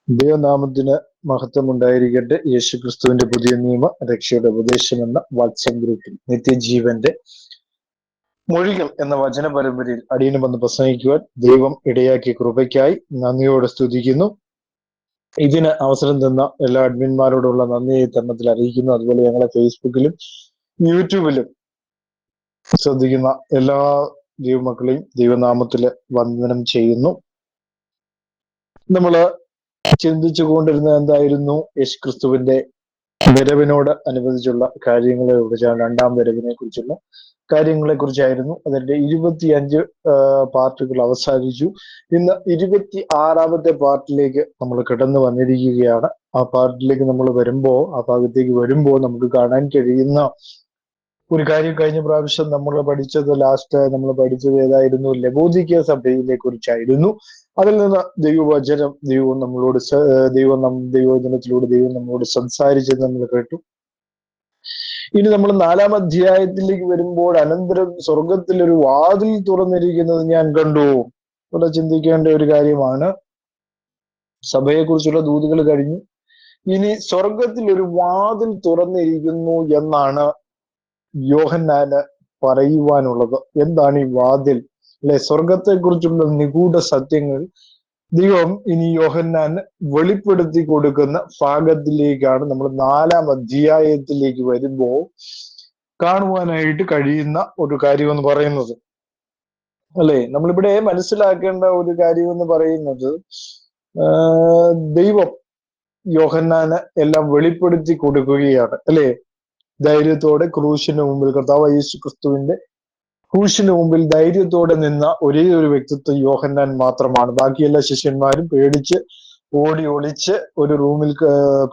ദൈവനാമത്തിന് മഹത്വമുണ്ടായിരിക്കട്ടെ. യേശുക്രിസ്തുവിന്റെ പുതിയ നിയമ രക്ഷയുടെ ഉപദേശം എന്ന വാട്സ്ആപ്പ് ഗ്രൂപ്പിൽ നിത്യജീവന്റെ മൊഴികൾ എന്ന വചന പരമ്പരയിൽ അടിയനും വന്ന് പ്രസംഗിക്കുവാൻ ദൈവം ഇടയാക്കിയ കൃപയ്ക്കായി നന്ദിയോടെ സ്തുതിക്കുന്നു. ഇതിന് അവസരം തന്ന എല്ലാ അഡ്മിന്മാരോടുള്ള നന്ദി തരണത്തിൽ അറിയിക്കുന്നു. അതുപോലെ ഞങ്ങളെ ഫേസ്ബുക്കിലും യൂട്യൂബിലും ശ്രദ്ധിക്കുന്ന എല്ലാ ദൈവമക്കളെയും ദൈവനാമത്തില് വന്ദനം ചെയ്യുന്നു. നമ്മള് ചിന്തിച്ചു കൊണ്ടിരുന്നത് എന്തായിരുന്നു? യേശുക്രിസ്തുവിന്റെ വരവിനോട് അനുബന്ധിച്ചുള്ള കാര്യങ്ങളെ കുറിച്ചാണ്. രണ്ടാം വരവിനെ കുറിച്ചുള്ള കാര്യങ്ങളെ കുറിച്ചായിരുന്നു. അതിന്റെ 25 പാർട്ടുകൾ അവസാനിച്ചു. ഇന്ന് 26ാമത്തെ പാർട്ടിലേക്ക് നമ്മൾ കടന്നു വന്നിരിക്കുകയാണ്. ആ പാർട്ടിലേക്ക് നമ്മൾ ആ ഭാഗത്തേക്ക് വരുമ്പോൾ നമുക്ക് കാണാൻ കഴിയുന്ന ഒരു കാര്യം, കഴിഞ്ഞ പ്രാവശ്യം നമ്മൾ പഠിച്ചത് ഏതായിരുന്നു? ലവോദിക്യ സഭയെ കുറിച്ചായിരുന്നു. അതിൽ നിന്ന് ദൈവവചനം ദൈവവചനത്തിലൂടെ ദൈവം നമ്മളോട് സംസാരിച്ചത് നമ്മൾ കേട്ടു. ഇനി നമ്മൾ 4-ാം അധ്യായത്തിലേക്ക് വരുമ്പോൾ അനന്തരം സ്വർഗത്തിൽ ഒരു വാതിൽ തുറന്നിരിക്കുന്നത് ഞാൻ കണ്ടു. ഇവിടെ ചിന്തിക്കേണ്ട ഒരു കാര്യമാണ്. സഭയെ കുറിച്ചുള്ള ദൂതുകൾ കഴിഞ്ഞു. ഇനി സ്വർഗത്തിൽ ഒരു വാതിൽ തുറന്നിരിക്കുന്നു എന്നാണ് യോഹന്നാന് പറയുവാനുള്ളത്. എന്താണ് ഈ വാതിൽ? അല്ലെ, സ്വർഗത്തെ കുറിച്ചുള്ള നിഗൂഢ സത്യങ്ങൾ ദൈവം ഇനി യോഹന്നാന് വെളിപ്പെടുത്തി കൊടുക്കുന്ന ഭാഗത്തിലേക്കാണ് നമ്മൾ 4-ാം അധ്യായത്തിലേക്ക് വരുമ്പോൾ കാണുവാനായിട്ട് കഴിയുന്ന ഒരു കാര്യം എന്ന് പറയുന്നത്. അല്ലെ, നമ്മളിവിടെ മനസ്സിലാക്കേണ്ട ഒരു കാര്യം എന്ന് പറയുന്നത്, ദൈവം യോഹന്നാന് എല്ലാം വെളിപ്പെടുത്തി കൊടുക്കുകയാണ്. അല്ലെ, ധൈര്യത്തോടെ ക്രൂശിന് മുമ്പിൽ, കർത്താവ് യേശു ക്രിസ്തുവിന്റെ ക്രൂശിന് മുമ്പിൽ ധൈര്യത്തോടെ നിന്ന ഒരേ ഒരു വ്യക്തിത്വം യോഹന്നാൻ മാത്രമാണ്. ബാക്കിയെല്ലാ ശിഷ്യന്മാരും പേടിച്ച് ഓടി ഒളിച്ച് ഒരു റൂമിൽ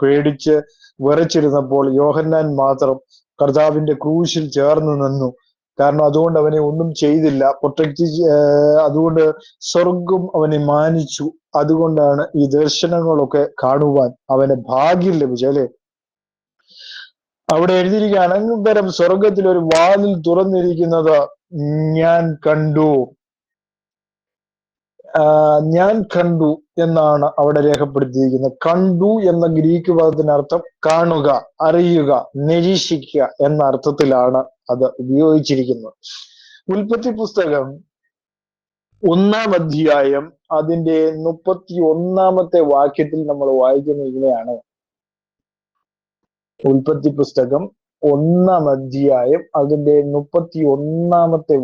പേടിച്ച് വിറച്ചിരുന്നപ്പോൾ യോഹന്നാൻ മാത്രം കർത്താവിന്റെ ക്രൂശിൽ ചേർന്ന് നിന്നു. കാരണം അതുകൊണ്ട് അവനെ ഒന്നും ചെയ്തില്ല, അതുകൊണ്ട് സ്വർഗം അവനെ മാനിച്ചു. അതുകൊണ്ടാണ് ഈ ദർശനങ്ങളൊക്കെ കാണുവാൻ അവന് ഭാഗ്യം ലഭിച്ചത്. അല്ലെ, അവിടെ എഴുതിയിരിക്കുക, അനന്തരം സ്വർഗത്തിൽ ഒരു വാതിൽ തുറന്നിരിക്കുന്നത് ഞാൻ കണ്ടു എന്നാണ് അവിടെ രേഖപ്പെടുത്തിയിരിക്കുന്നത്. കണ്ടു എന്ന ഗ്രീക്ക് പദത്തിനർത്ഥം കാണുക, അറിയുക, നിരീക്ഷിക്കുക എന്ന അർത്ഥത്തിലാണ് അത് ഉപയോഗിച്ചിരിക്കുന്നത്. ഉൽപ്പത്തി പുസ്തകം 1-ാം അധ്യായം അതിന്റെ 31-ാമത്തെ വാക്യത്തിൽ നമ്മൾ വായിക്കുന്ന ഇങ്ങനെയാണ്. ഉൽപ്പത്തി പുസ്തകം 1-ാം അധ്യായം അതിന്റെ 31-ാമത്തെ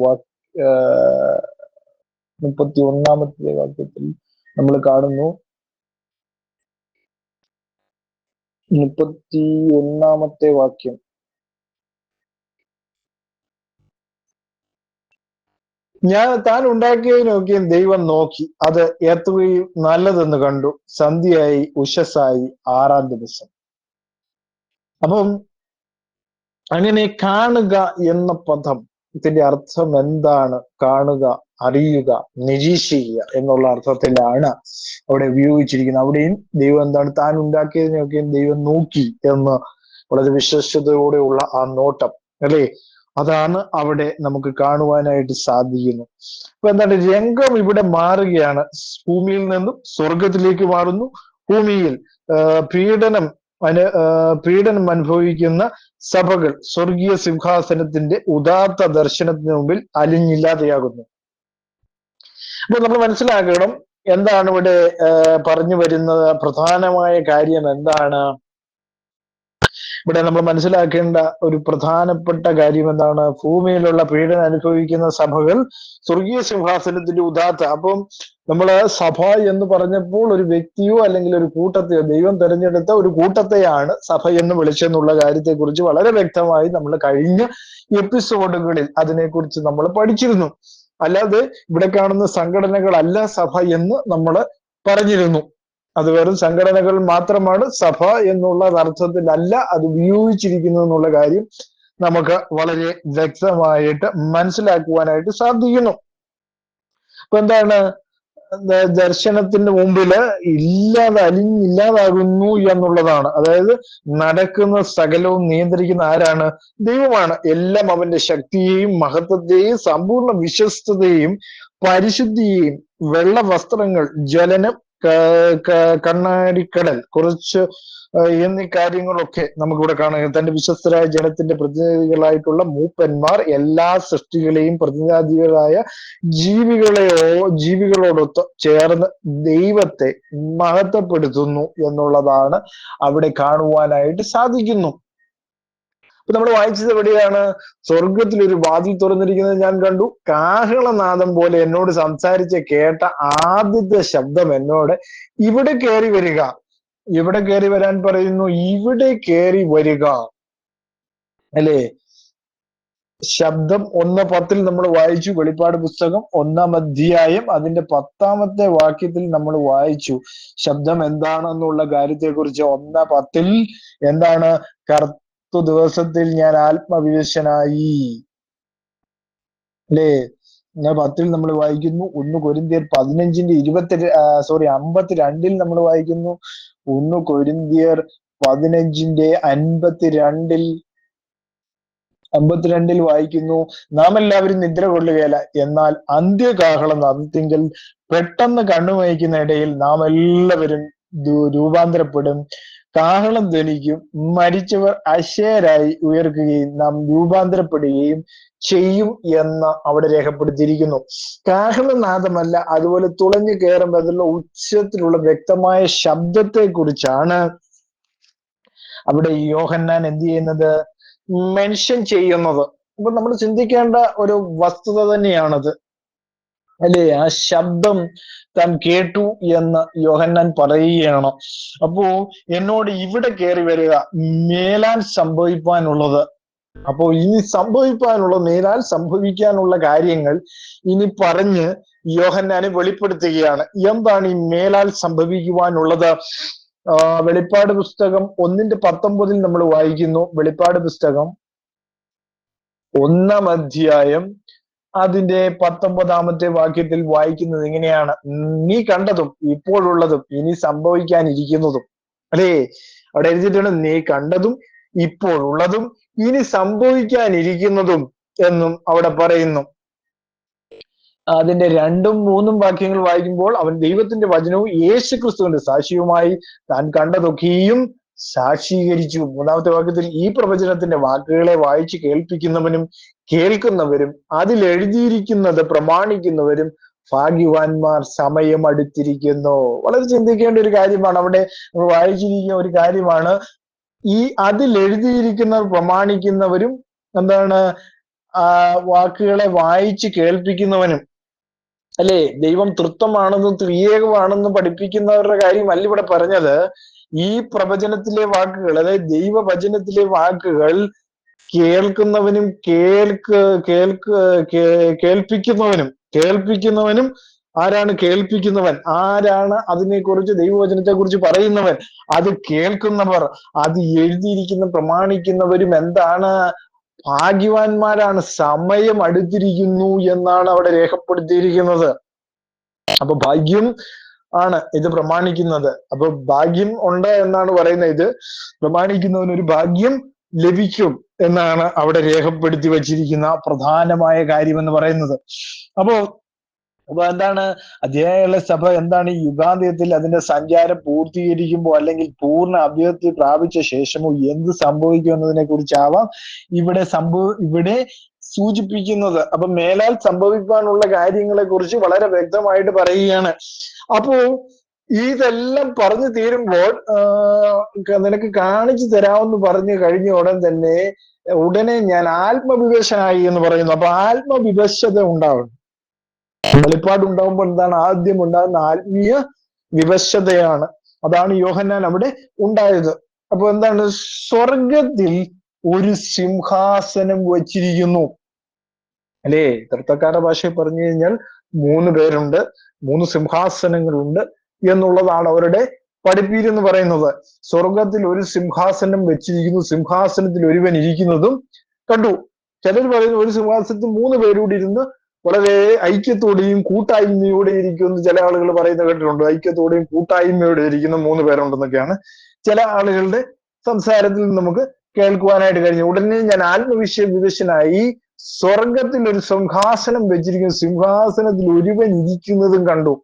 വാക്യത്തിൽ നമ്മൾ കാണുന്നു. 31-ാമത്തെ വാക്യം, താൻ ഉണ്ടാക്കിയതിനൊക്കെയും ദൈവം നോക്കി, അത് എത്രയും നല്ലതെന്ന് കണ്ടു. സന്ധ്യയായി, ഉഷസ്സായി, 6-ാം ദിവസം. അപ്പം അങ്ങനെ കാണുക എന്ന പദം, ഇതിന്റെ അർത്ഥം എന്താണ്? കാണുക, അറിയുക, നിരീക്ഷിക്കുക എന്നുള്ള അർത്ഥത്തിലാണ് അവിടെ ഉപയോഗിച്ചിരിക്കുന്നത്. അവിടെയും ദൈവം എന്താണ്? താൻ ഉണ്ടാക്കിയതിനെയൊക്കെയും ദൈവം നോക്കി എന്ന് വളരെ വിശ്വസ്തയോടെയുള്ള ആ നോട്ടം, അല്ലേ, അതാണ് അവിടെ നമുക്ക് കാണുവാനായിട്ട് സാധിക്കുന്നു. അപ്പൊ എന്താണ്? രംഗം ഇവിടെ മാറുകയാണ്. ഭൂമിയിൽ നിന്നും സ്വർഗത്തിലേക്ക് മാറുന്നു. ഭൂമിയിൽ പീഡനം അനുഭവിക്കുന്ന സഭകൾ സ്വർഗീയ സിംഹാസനത്തിന്റെ ഉദാത്ത ദർശനത്തിന് മുമ്പിൽ അലിഞ്ഞില്ലാതെയാകുന്നു. അപ്പൊ നമ്മൾ മനസ്സിലാക്കണം, എന്താണ് ഇവിടെ പറഞ്ഞു വരുന്നത്? പ്രധാനമായ കാര്യം എന്താണ്? ഇവിടെ നമ്മൾ മനസ്സിലാക്കേണ്ട ഒരു പ്രധാനപ്പെട്ട കാര്യം എന്താണ്? ഭൂമിയിലുള്ള പീഡനം അനുഭവിക്കുന്ന സഭകൾ സ്വർഗീയ സിംഹാസനത്തിന്റെ ഉദാത്ത. അപ്പം നമ്മള് സഭ എന്ന് പറഞ്ഞപ്പോൾ ഒരു വ്യക്തിയോ അല്ലെങ്കിൽ ഒരു കൂട്ടത്തെയോ, ദൈവം തെരഞ്ഞെടുത്ത ഒരു കൂട്ടത്തെയാണ് സഭ എന്ന് വിളിച്ചെന്നുള്ള കാര്യത്തെക്കുറിച്ച് വളരെ വ്യക്തമായി നമ്മൾ കഴിഞ്ഞ എപ്പിസോഡുകളിൽ അതിനെക്കുറിച്ച് നമ്മൾ പഠിച്ചിരുന്നു. അല്ലാതെ ഇവിടെ കാണുന്ന സംഘടനകളല്ല സഭ എന്ന് നമ്മൾ പറഞ്ഞിരുന്നു. അത് വെറും സംഘടനകൾ മാത്രമാണ്. സഭ എന്നുള്ള അർത്ഥത്തിലല്ല അത് ഉപയോഗിച്ചിരിക്കുന്നു എന്നുള്ള കാര്യം നമുക്ക് വളരെ വ്യക്തമായിട്ട് മനസ്സിലാക്കുവാനായിട്ട് സാധിക്കുന്നു. അപ്പൊ എന്താണ്? ദർശനത്തിന് മുമ്പില് അലിഞ്ഞില്ലാതാകുന്നു എന്നുള്ളതാണ്. അതായത് നടക്കുന്ന സകലവും നിയന്ത്രിക്കുന്ന ആരാണ്? ദൈവമാണ്. എല്ലാം അവന്റെ ശക്തിയെയും മഹത്വത്തെയും സമ്പൂർണ്ണ വിശ്വസ്തതയും പരിശുദ്ധിയെയും വെള്ള വസ്ത്രങ്ങൾ, ജ്വലനം, കണ്ണാടിക്കടൽ, കുറച്ച് എന്നീ കാര്യങ്ങളൊക്കെ നമുക്കിവിടെ കാണാം. തന്റെ വിശ്വസ്തരായ ജനത്തിന്റെ പ്രതിനിധികളായിട്ടുള്ള മൂപ്പന്മാർ എല്ലാ സൃഷ്ടികളെയും പ്രതിനിധികളായ ജീവികളോടൊത്ത് ചേർന്ന് ദൈവത്തെ മഹത്വപ്പെടുത്തുന്നു എന്നുള്ളതാണ് അവിടെ കാണുവാനായിട്ട് സാധിക്കുന്നു. അപ്പൊ നമ്മൾ വായിച്ചത് എവിടെയാണ്? സ്വർഗത്തിൽ ഒരു വാതിൽ തുറന്നിരിക്കുന്നത് ഞാൻ കണ്ടു, കാഹളനാദം പോലെ എന്നോട് സംസാരിച്ച് കേട്ട ആദ്യത്തെ ശബ്ദം എന്നോട്, ഇവിടെ കയറി വരിക. ഇവിടെ കയറി വരാൻ പറയുന്നു, ഇവിടെ കയറി വരിക, അല്ലേ? ശബ്ദം 1:10 നമ്മൾ വായിച്ചു. വെളിപ്പാട് പുസ്തകം 1-ാം അധ്യായം അതിന്റെ 10-ാമത്തെ വാക്യത്തിൽ നമ്മൾ വായിച്ചു ശബ്ദം എന്താണെന്നുള്ള കാര്യത്തെക്കുറിച്ച്. 1:10 എന്താണ്? ദിവസത്തിൽ ഞാൻ ആത്മവിവശനായി, അല്ലേ? 10 നമ്മൾ വായിക്കുന്നു. 1 കൊരിന്ത്യർ 52 നമ്മൾ വായിക്കുന്നു. 1 കൊരിന്ത്യർ 15:52 വായിക്കുന്നു, നാം എല്ലാവരും നിദ്ര കൊള്ളുകയില്ല, എന്നാൽ അന്ത്യകാഹളനാദത്തിങ്കൽ പെട്ടെന്ന് കണ്ണുമയക്കുന്ന ഇടയിൽ നാം എല്ലാവരും രൂപാന്തരപ്പെടും. കാഹളം ധ്വനിക്കും, മരിച്ചവർ അശേരായി ഉയർക്കുകയും നാം രൂപാന്തരപ്പെടുകയും ചെയ്യും എന്ന് അവിടെ രേഖപ്പെടുത്തിയിരിക്കുന്നു. കാഹളനാദമല്ല, അതുപോലെ തുളഞ്ഞു കയറുമ്പോഴുള്ള ഉച്ചത്തിലുള്ള വ്യക്തമായ ശബ്ദത്തെ കുറിച്ചാണ് അവിടെ യോഹന്നാൻ എന്ത് ചെയ്യുന്നത്? മെൻഷൻ ചെയ്യുന്നത്. അപ്പൊ നമ്മൾ ചിന്തിക്കേണ്ട ഒരു വസ്തുത തന്നെയാണത്, അല്ലേ? ആ ശബ്ദം താൻ കേട്ടു എന്ന് യോഹന്നാൻ പറയുകയാണ്. അപ്പോ എന്നോട് ഇവിടെ കയറി വരിക, മേലാൽ സംഭവിക്കാനുള്ളത്. അപ്പോ ഇനി സംഭവിക്കാനുള്ള, മേലാൽ സംഭവിക്കാനുള്ള കാര്യങ്ങൾ ഇനി പറഞ്ഞ് യോഹന്നാനെ വെളിപ്പെടുത്തുകയാണ്. എന്താണ് ഈ മേലാൽ സംഭവിക്കുവാനുള്ളത്? വെളിപ്പാട് പുസ്തകം 1:19 നമ്മൾ വായിക്കുന്നു. വെളിപ്പാട് പുസ്തകം 1-ാം അധ്യായം അതിന്റെ 19-ാമത്തെ വാക്യത്തിൽ വായിക്കുന്നത് ഇങ്ങനെയാണ്, നീ കണ്ടതും ഇപ്പോഴുള്ളതും ഇനി സംഭവിക്കാനിരിക്കുന്നതും, അല്ലേ? അവിടെ എഴുതിയിട്ടുണ്ട്, നീ കണ്ടതും ഇപ്പോഴുള്ളതും ഇനി സംഭവിക്കാനിരിക്കുന്നതും എന്നും അവിടെ പറയുന്നു. അതിന്റെ 2ഉം 3ഉം വാക്യങ്ങൾ വായിക്കുമ്പോൾ, അവൻ ദൈവത്തിന്റെ വചനവും യേശുക്രിസ്തുവിന്റെ സാക്ഷിയുമായി താൻ കണ്ടതൊക്കെയും സാക്ഷീകരിച്ചു. 3-ാമത്തെ വാക്യത്തിൽ, ഈ പ്രവചനത്തിന്റെ വാക്കുകളെ വായിച്ച് കേൾപ്പിക്കുന്നവനും കേൾക്കുന്നവരും അതിൽ എഴുതിയിരിക്കുന്നത് പ്രമാണിക്കുന്നവരും ഭാഗ്യവാന്മാർ, സമയം അടുത്തിരിക്കുന്നു. വളരെ ചിന്തിക്കേണ്ട ഒരു കാര്യമാണ്. അവിടെ വായിച്ചിരിക്കുന്ന ഒരു കാര്യമാണ് ഈ അതിൽ എഴുതിയിരിക്കുന്നവർ പ്രമാണിക്കുന്നവരും എന്താണ്? വാക്കുകളെ വായിച്ച് കേൾപ്പിക്കുന്നവനും, അല്ലേ? ദൈവം തൃത്വമാണെന്നും ത്രിയേകമാണെന്നും പഠിപ്പിക്കുന്നവരുടെ കാര്യമല്ല ഇവിടെ പറഞ്ഞത്. ഈ പ്രവചനത്തിലെ വാക്കുകൾ, അതായത് ദൈവവചനത്തിലെ വാക്കുകൾ കേൾക്കുന്നവനും കേൾപ്പിക്കുന്നവനും ആരാണ്? കേൾപ്പിക്കുന്നവൻ ആരാണ്? അതിനെക്കുറിച്ച്, ദൈവവചനത്തെ കുറിച്ച് പറയുന്നവൻ, അത് കേൾക്കുന്നവർ, അത് എഴുതിയിരിക്കുന്ന പ്രമാണിക്കുന്നവരും എന്താണ്? ഭാഗ്യവാന്മാരാണ്, സമയം അടുത്തിരിക്കുന്നു എന്നാണ് അവിടെ രേഖപ്പെടുത്തിയിരിക്കുന്നത്. അപ്പൊ ഭാഗ്യം ആണ് ഇത് പ്രമാണിക്കുന്നത്. അപ്പൊ ഭാഗ്യം ഉണ്ട് എന്നാണ് പറയുന്നത്. ഇത് പ്രമാണിക്കുന്നവനൊരു ഭാഗ്യം ലഭിക്കും എന്നാണ് അവിടെ രേഖപ്പെടുത്തി വച്ചിരിക്കുന്ന പ്രധാനമായ കാര്യം എന്ന് പറയുന്നത്. അപ്പോ എന്താണ്? അധ്യായമുള്ള സഭ എന്താണ്? ഈ യുഗാന്ത്യത്തിൽ അതിന്റെ സഞ്ചാരം പൂർത്തീകരിക്കുമ്പോൾ, അല്ലെങ്കിൽ പൂർണ്ണ അഭ്യുദയത്തെ പ്രാപിച്ച ശേഷമോ എന്ത് സംഭവിക്കും എന്നതിനെ കുറിച്ചാവാം ഇവിടെ സൂചിപ്പിക്കുന്നത്. അപ്പൊ മേലാൽ സംഭവിക്കാനുള്ള കാര്യങ്ങളെ കുറിച്ച് വളരെ വ്യക്തമായിട്ട് പറയുകയാണ്. അപ്പോ ഇതെല്ലാം പറഞ്ഞു തീരുമ്പോൾ നിനക്ക് കാണിച്ചു തരാമെന്ന് പറഞ്ഞു കഴിഞ്ഞ ഉടനെ ഞാൻ ആത്മവിവശനായി എന്ന് പറയുന്നു. അപ്പൊ ആത്മവിവശത ഉണ്ടാവണം. വെളിപ്പാടുണ്ടാകുമ്പോൾ എന്താണ് ആദ്യം ഉണ്ടാകുന്ന? ആത്മീയ വിവശതയാണ്. അതാണ് യോഹന്നാൻ അവിടെ ഉണ്ടായത്. അപ്പൊ എന്താണ്? സ്വർഗത്തിൽ ഒരു സിംഹാസനം വച്ചിരിക്കുന്നു, അല്ലേ? തർക്കക്കാരുടെ ഭാഷയിൽ പറഞ്ഞു കഴിഞ്ഞാൽ 3 പേരുണ്ട്, 3 സിംഹാസനങ്ങളുണ്ട് എന്നുള്ളതാണ് അവരുടെ പഠിപ്പീര് എന്ന് പറയുന്നത്. സ്വർഗത്തിൽ ഒരു സിംഹാസനം വെച്ചിരിക്കുന്നു, സിംഹാസനത്തിൽ ഒരുവൻ ഇരിക്കുന്നതും കണ്ടു. ചിലർ പറയുന്നു ഒരു സിംഹാസനത്തിൽ 3 പേരൂടെ ഇരുന്ന് വളരെ ഐക്യത്തോടെയും കൂട്ടായ്മയോടെ ഇരിക്കുമെന്ന് ചില ആളുകൾ പറയുന്നത് കേട്ടിട്ടുണ്ട്. ഐക്യത്തോടെയും കൂട്ടായ്മയോടെ ഇരിക്കുന്ന 3 പേരുണ്ടെന്നൊക്കെയാണ് ചില ആളുകളുടെ സംസാരത്തിൽ നമുക്ക് കേൾക്കുവാനായിട്ട് കഴിഞ്ഞു. ഉടനെ ഞാൻ വിവശനായി, സ്വർഗത്തിൽ ഒരു സിംഹാസനം വെച്ചിരിക്കുന്നു, സിംഹാസനത്തിൽ ഒരുവൻ ഇരിക്കുന്നതും കണ്ടു.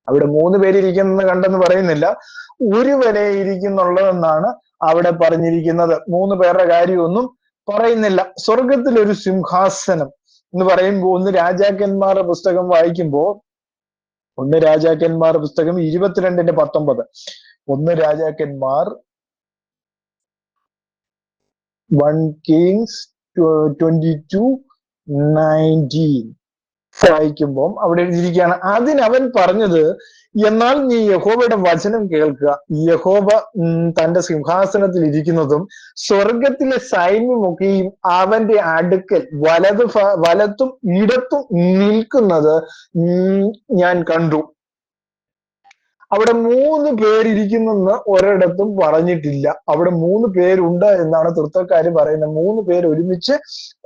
അവിടെ 3 പേരിയ്ക്കുന്നത് കണ്ടെന്ന് പറയുന്നില്ല, ഒരുവനെ ഇരിക്കുന്നുള്ളതെന്നാണ് അവിടെ പറഞ്ഞിരിക്കുന്നത്. 3 പേരുടെ കാര്യമൊന്നും പറയുന്നില്ല. സ്വർഗത്തിൽ ഒരു സിംഹാസനം എന്ന് പറയുമ്പോൾ, ഒന്ന് രാജാക്കന്മാരുടെ പുസ്തകം വായിക്കുമ്പോൾ, ഒന്ന് രാജാക്കന്മാർ പുസ്തകം 22:19, ഒന്ന് രാജാക്കന്മാർ 1 Kings 22:19 വായിക്കുമ്പോൾ അവിടെ എഴുതിയിരിക്കുകയാണ്, അതിനവൻ പറഞ്ഞത്, എന്നാൽ നീ യഹോവയുടെ വചനം കേൾക്കുക. യഹോവ തന്റെ സിംഹാസനത്തിൽ ഇരിക്കുന്നതും സ്വർഗത്തിലെ സൈന്യമൊക്കെയും അവന്റെ അടുക്കൽ വലത്തും ഇടത്തും നിൽക്കുന്നത് ഞാൻ കണ്ടു. അവിടെ 3 പേരിയ്ക്കുന്നെന്ന് ഒരിടത്തും പറഞ്ഞിട്ടില്ല. അവിടെ 3 പേരുണ്ട് എന്നാണ് തൃത്വക്കാര് പറയുന്നത്. 3 പേര് ഒരുമിച്ച്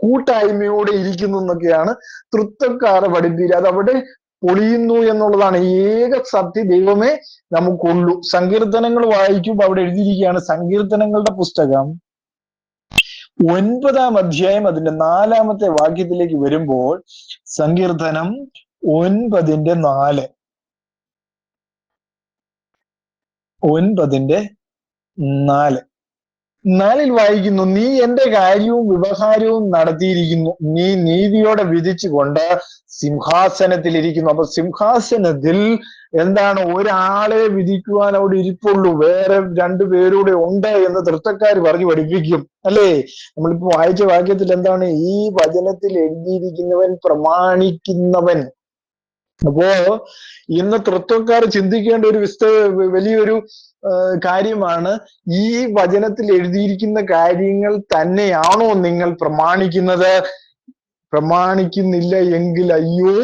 കൂട്ടായ്മയോടെ ഇരിക്കുന്നു എന്നൊക്കെയാണ് തൃത്വക്കാർ പഠിപ്പിക്കുക. അത് അവിടെ പൊളിയുന്നു എന്നുള്ളതാണ്. ഏക സത്യ ദൈവമേ നമുക്കുള്ളൂ. സങ്കീർത്തനങ്ങൾ വായിക്കുമ്പോൾ അവിടെ എഴുതിയിരിക്കുകയാണ്, സങ്കീർത്തനങ്ങളുടെ പുസ്തകം 9-ാം അധ്യായം അതിന്റെ 4-ാമത്തെ വാക്യത്തിലേക്ക് വരുമ്പോൾ, സങ്കീർത്തനം 9:4 9:4 വായിക്കുന്നു, നീ എന്റെ കാര്യവും വ്യവഹാരവും നടത്തിയിരിക്കുന്നു, നീ നീതിയോടെ വിധിച്ചുകൊണ്ട് സിംഹാസനത്തിൽ ഇരിക്കുന്നു. അപ്പൊ സിംഹാസനത്തിൽ എന്താണ്, ഒരാളെ വിധിക്കുവാൻ അവിടെ ഇരിപ്പുള്ളൂ, വേറെ 2 പേരൂടെ ഉണ്ട് എന്ന് തൃത്വക്കാർ പറഞ്ഞു പഠിപ്പിക്കും, അല്ലേ? നമ്മളിപ്പോ വായിച്ച വാക്യത്തിൽ എന്താണ്, ഈ വചനത്തിൽ എഴുതിയിരിക്കുന്നവൻ പ്രമാണിക്കുന്നവൻ. അപ്പോ ഇന്ന് തൃത്വക്കാർ ചിന്തിക്കേണ്ട ഒരു വലിയൊരു കാര്യമാണ്, ഈ വചനത്തിൽ എഴുതിയിരിക്കുന്ന കാര്യങ്ങൾ തന്നെയാണോ നിങ്ങൾ പ്രമാണിക്കുന്നത്? പ്രമാണിക്കുന്നില്ല എങ്കിൽ അയ്യോ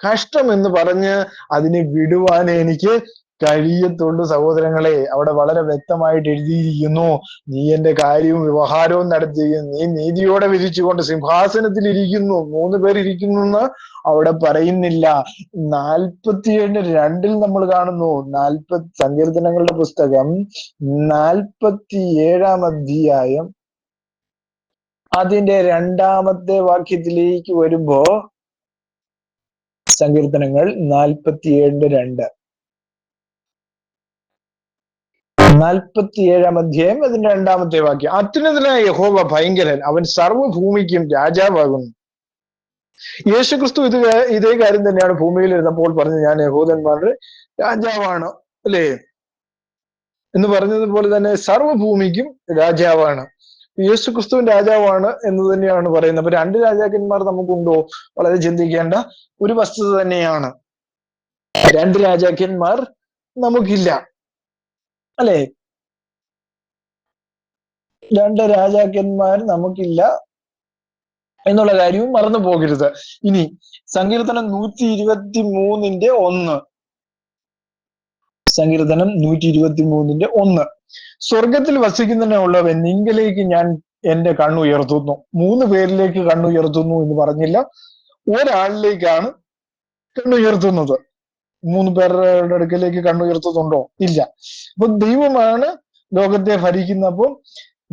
കഷ്ടം എന്ന് പറഞ്ഞ് അതിനെ വിടുവാനേ എനിക്ക് കഴിയത്തുള്ളൂ. സഹോദരങ്ങളെ, അവിടെ വളരെ വ്യക്തമായിട്ട് എഴുതിയിരിക്കുന്നു, നീ എന്റെ കാര്യവും വ്യവഹാരവും നടത്തിയിരിക്കുന്നു, നീ നീതിയോടെ വിധിച്ചുകൊണ്ട് സിംഹാസനത്തിൽ ഇരിക്കുന്നു. 3 പേരിയ്ക്കുന്നു എന്ന് അവിടെ പറയുന്നില്ല. 47:2 നമ്മൾ കാണുന്നു. സങ്കീർത്തനങ്ങളുടെ പുസ്തകം 47-ാം അധ്യായം അതിന്റെ 2-ാമത്തെ വാക്യത്തിലേക്ക് വരുമ്പോ, സങ്കീർത്തനങ്ങൾ 47:2, 47-ാം അധ്യായം അതിന്റെ 2-ാമത്തെ വാക്യം, അത്യുന്നതനായ യഹോവ ഭയങ്കരൻ, അവൻ സർവ്വഭൂമിക്കും രാജാവാകുന്നു. യേശുക്രിസ്തു ഇതേ കാര്യം തന്നെയാണ് ഭൂമിയിൽ ഇരുന്നപ്പോൾ പറഞ്ഞത്, ഞാൻ യഹൂദന്മാരുടെ രാജാവാണ്, അല്ലേ എന്ന് പറഞ്ഞതുപോലെ തന്നെ സർവ്വഭൂമിക്കും രാജാവാണ്. യേശുക്രിസ്തുവിൻ രാജാവാണ് എന്ന് തന്നെയാണ് പറയുന്നത്. അപ്പൊ 2 രാജാക്കന്മാർ നമുക്കുണ്ടോ? വളരെ ചിന്തിക്കേണ്ട ഒരു വസ്തുത തന്നെയാണ്. 2 രാജാക്കന്മാർ നമുക്കില്ല, അല്ലെ? 2 രാജാക്കന്മാർ നമുക്കില്ല എന്നുള്ള കാര്യവും മറന്നു പോകരുത്. ഇനി സങ്കീർത്തനം 123:1, സങ്കീർത്തനം 123:1, സ്വർഗത്തിൽ വസിക്കുന്നതിനുള്ളവൻ നിങ്കലേക്ക് ഞാൻ എന്റെ കണ്ണുയർത്തുന്നു. 3 പേരിലേക്ക് കണ്ണുയർത്തുന്നു എന്ന് പറഞ്ഞില്ല, ഒരാളിലേക്കാണ് കണ്ണുയർത്തുന്നത്. 3 പേരുടെ അടുക്കലേക്ക് കണ്ണുയർത്തുന്നുണ്ടോ? ഇല്ല. അപ്പൊ ദൈവമാണ് ലോകത്തെ ഭരിക്കുന്നപ്പോൾ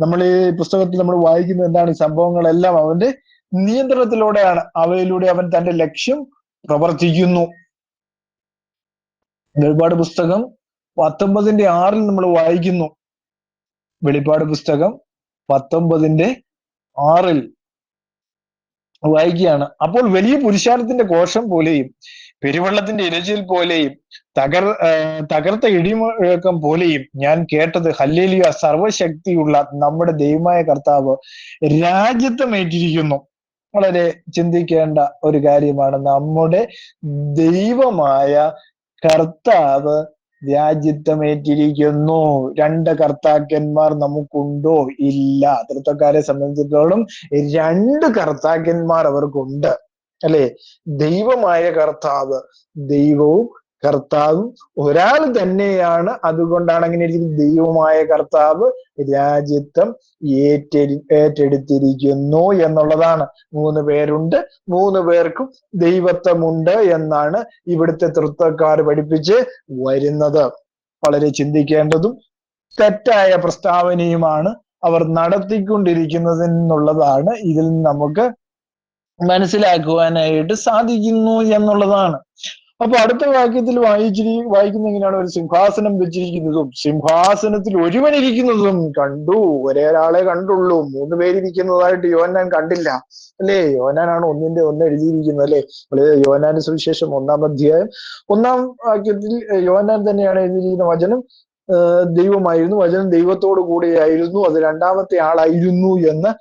നമ്മൾ ഈ പുസ്തകത്തിൽ നമ്മൾ വായിക്കുന്ന എന്താണ്, ഈ സംഭവങ്ങളെല്ലാം അവന്റെ നിയന്ത്രണത്തിലൂടെയാണ്. അവയിലൂടെ അവൻ തന്റെ ലക്ഷ്യം പ്രവർത്തിക്കുന്നു. വെളിപ്പാട് പുസ്തകം 19:6 നമ്മൾ വായിക്കുന്നു. വെളിപ്പാട് പുസ്തകം 19:6 വായിക്കുകയാണ്, അപ്പോൾ വലിയ പുരുഷാരത്തിന്റെ ഘോഷം പോലെയും പെരുവെള്ളത്തിന്റെ ഇരച്ചിൽ പോലെയും തകർത്ത ഇടിമുഴക്കം പോലെയും ഞാൻ കേട്ടത്, ഹല്ലേലൂയ, സർവശക്തിയുള്ള നമ്മുടെ ദൈവമായ കർത്താവ് രാജ്യത്വമേറ്റിരിക്കുന്നു. വളരെ ചിന്തിക്കേണ്ട ഒരു കാര്യമാണ്. നമ്മുടെ ദൈവമായ കർത്താവ് രാജ്യത്വമേറ്റിരിക്കുന്നു. 2 കർത്താക്കന്മാർ നമുക്കുണ്ടോ? ഇല്ല. തൃത്വക്കാരെ സംബന്ധിച്ചിടത്തോളം 2 കർത്താക്കന്മാർ അവർക്കുണ്ട്, അല്ലെ? ദൈവമായ കർത്താവ്, ദൈവവും കർത്താവും ഒരാൾ തന്നെയാണ്. അതുകൊണ്ടാണ് അങ്ങനെ ഇരിക്കുന്നത്, ദൈവമായ കർത്താവ് രാജ്യത്വം ഏറ്റെടുത്തിരിക്കുന്നു എന്നുള്ളതാണ്. 3 പേരുണ്ട്, 3 പേർക്കും ദൈവത്വമുണ്ട് എന്നാണ് ഇവിടുത്തെ തൃത്വക്കാർ പഠിപ്പിച്ച് വരുന്നത്. വളരെ ചിന്തിക്കേണ്ടതും തെറ്റായ പ്രസ്താവനയുമാണ് അവർ നടത്തിക്കൊണ്ടിരിക്കുന്നത് എന്നുള്ളതാണ് ഇതിൽ നമുക്ക് മനസ്സിലാക്കുവാനായിട്ട് സാധിക്കുന്നു എന്നുള്ളതാണ്. അപ്പൊ അടുത്ത വാക്യത്തിൽ വായിക്കുന്ന എങ്ങനെയാണ്? ഒരു സിംഹാസനം വെച്ചിരിക്കുന്നതും സിംഹാസനത്തിൽ ഒരുവൻ ഇരിക്കുന്നതും കണ്ടു. ഒരേ ഒരാളെ കണ്ടുള്ളൂ, 3 പേരിരിക്കുന്നതായിട്ട് യോഹന്നാൻ കണ്ടില്ല. അല്ലേ? യോഹന്നാനാണ് 1:1 എഴുതിയിരിക്കുന്നത്. അല്ലെ? യോഹന്നാന്റെ സുവിശേഷം 1-ാം അധ്യായം 1-ാം വാക്യത്തിൽ യോഹന്നാൻ തന്നെയാണ് എഴുതിയിരിക്കുന്ന വചനം ദൈവമായിരുന്നു, വചനം ദൈവത്തോടു കൂടെയായിരുന്നു, അത് രണ്ടാമത്തെ ആളായിരുന്നു എന്ന്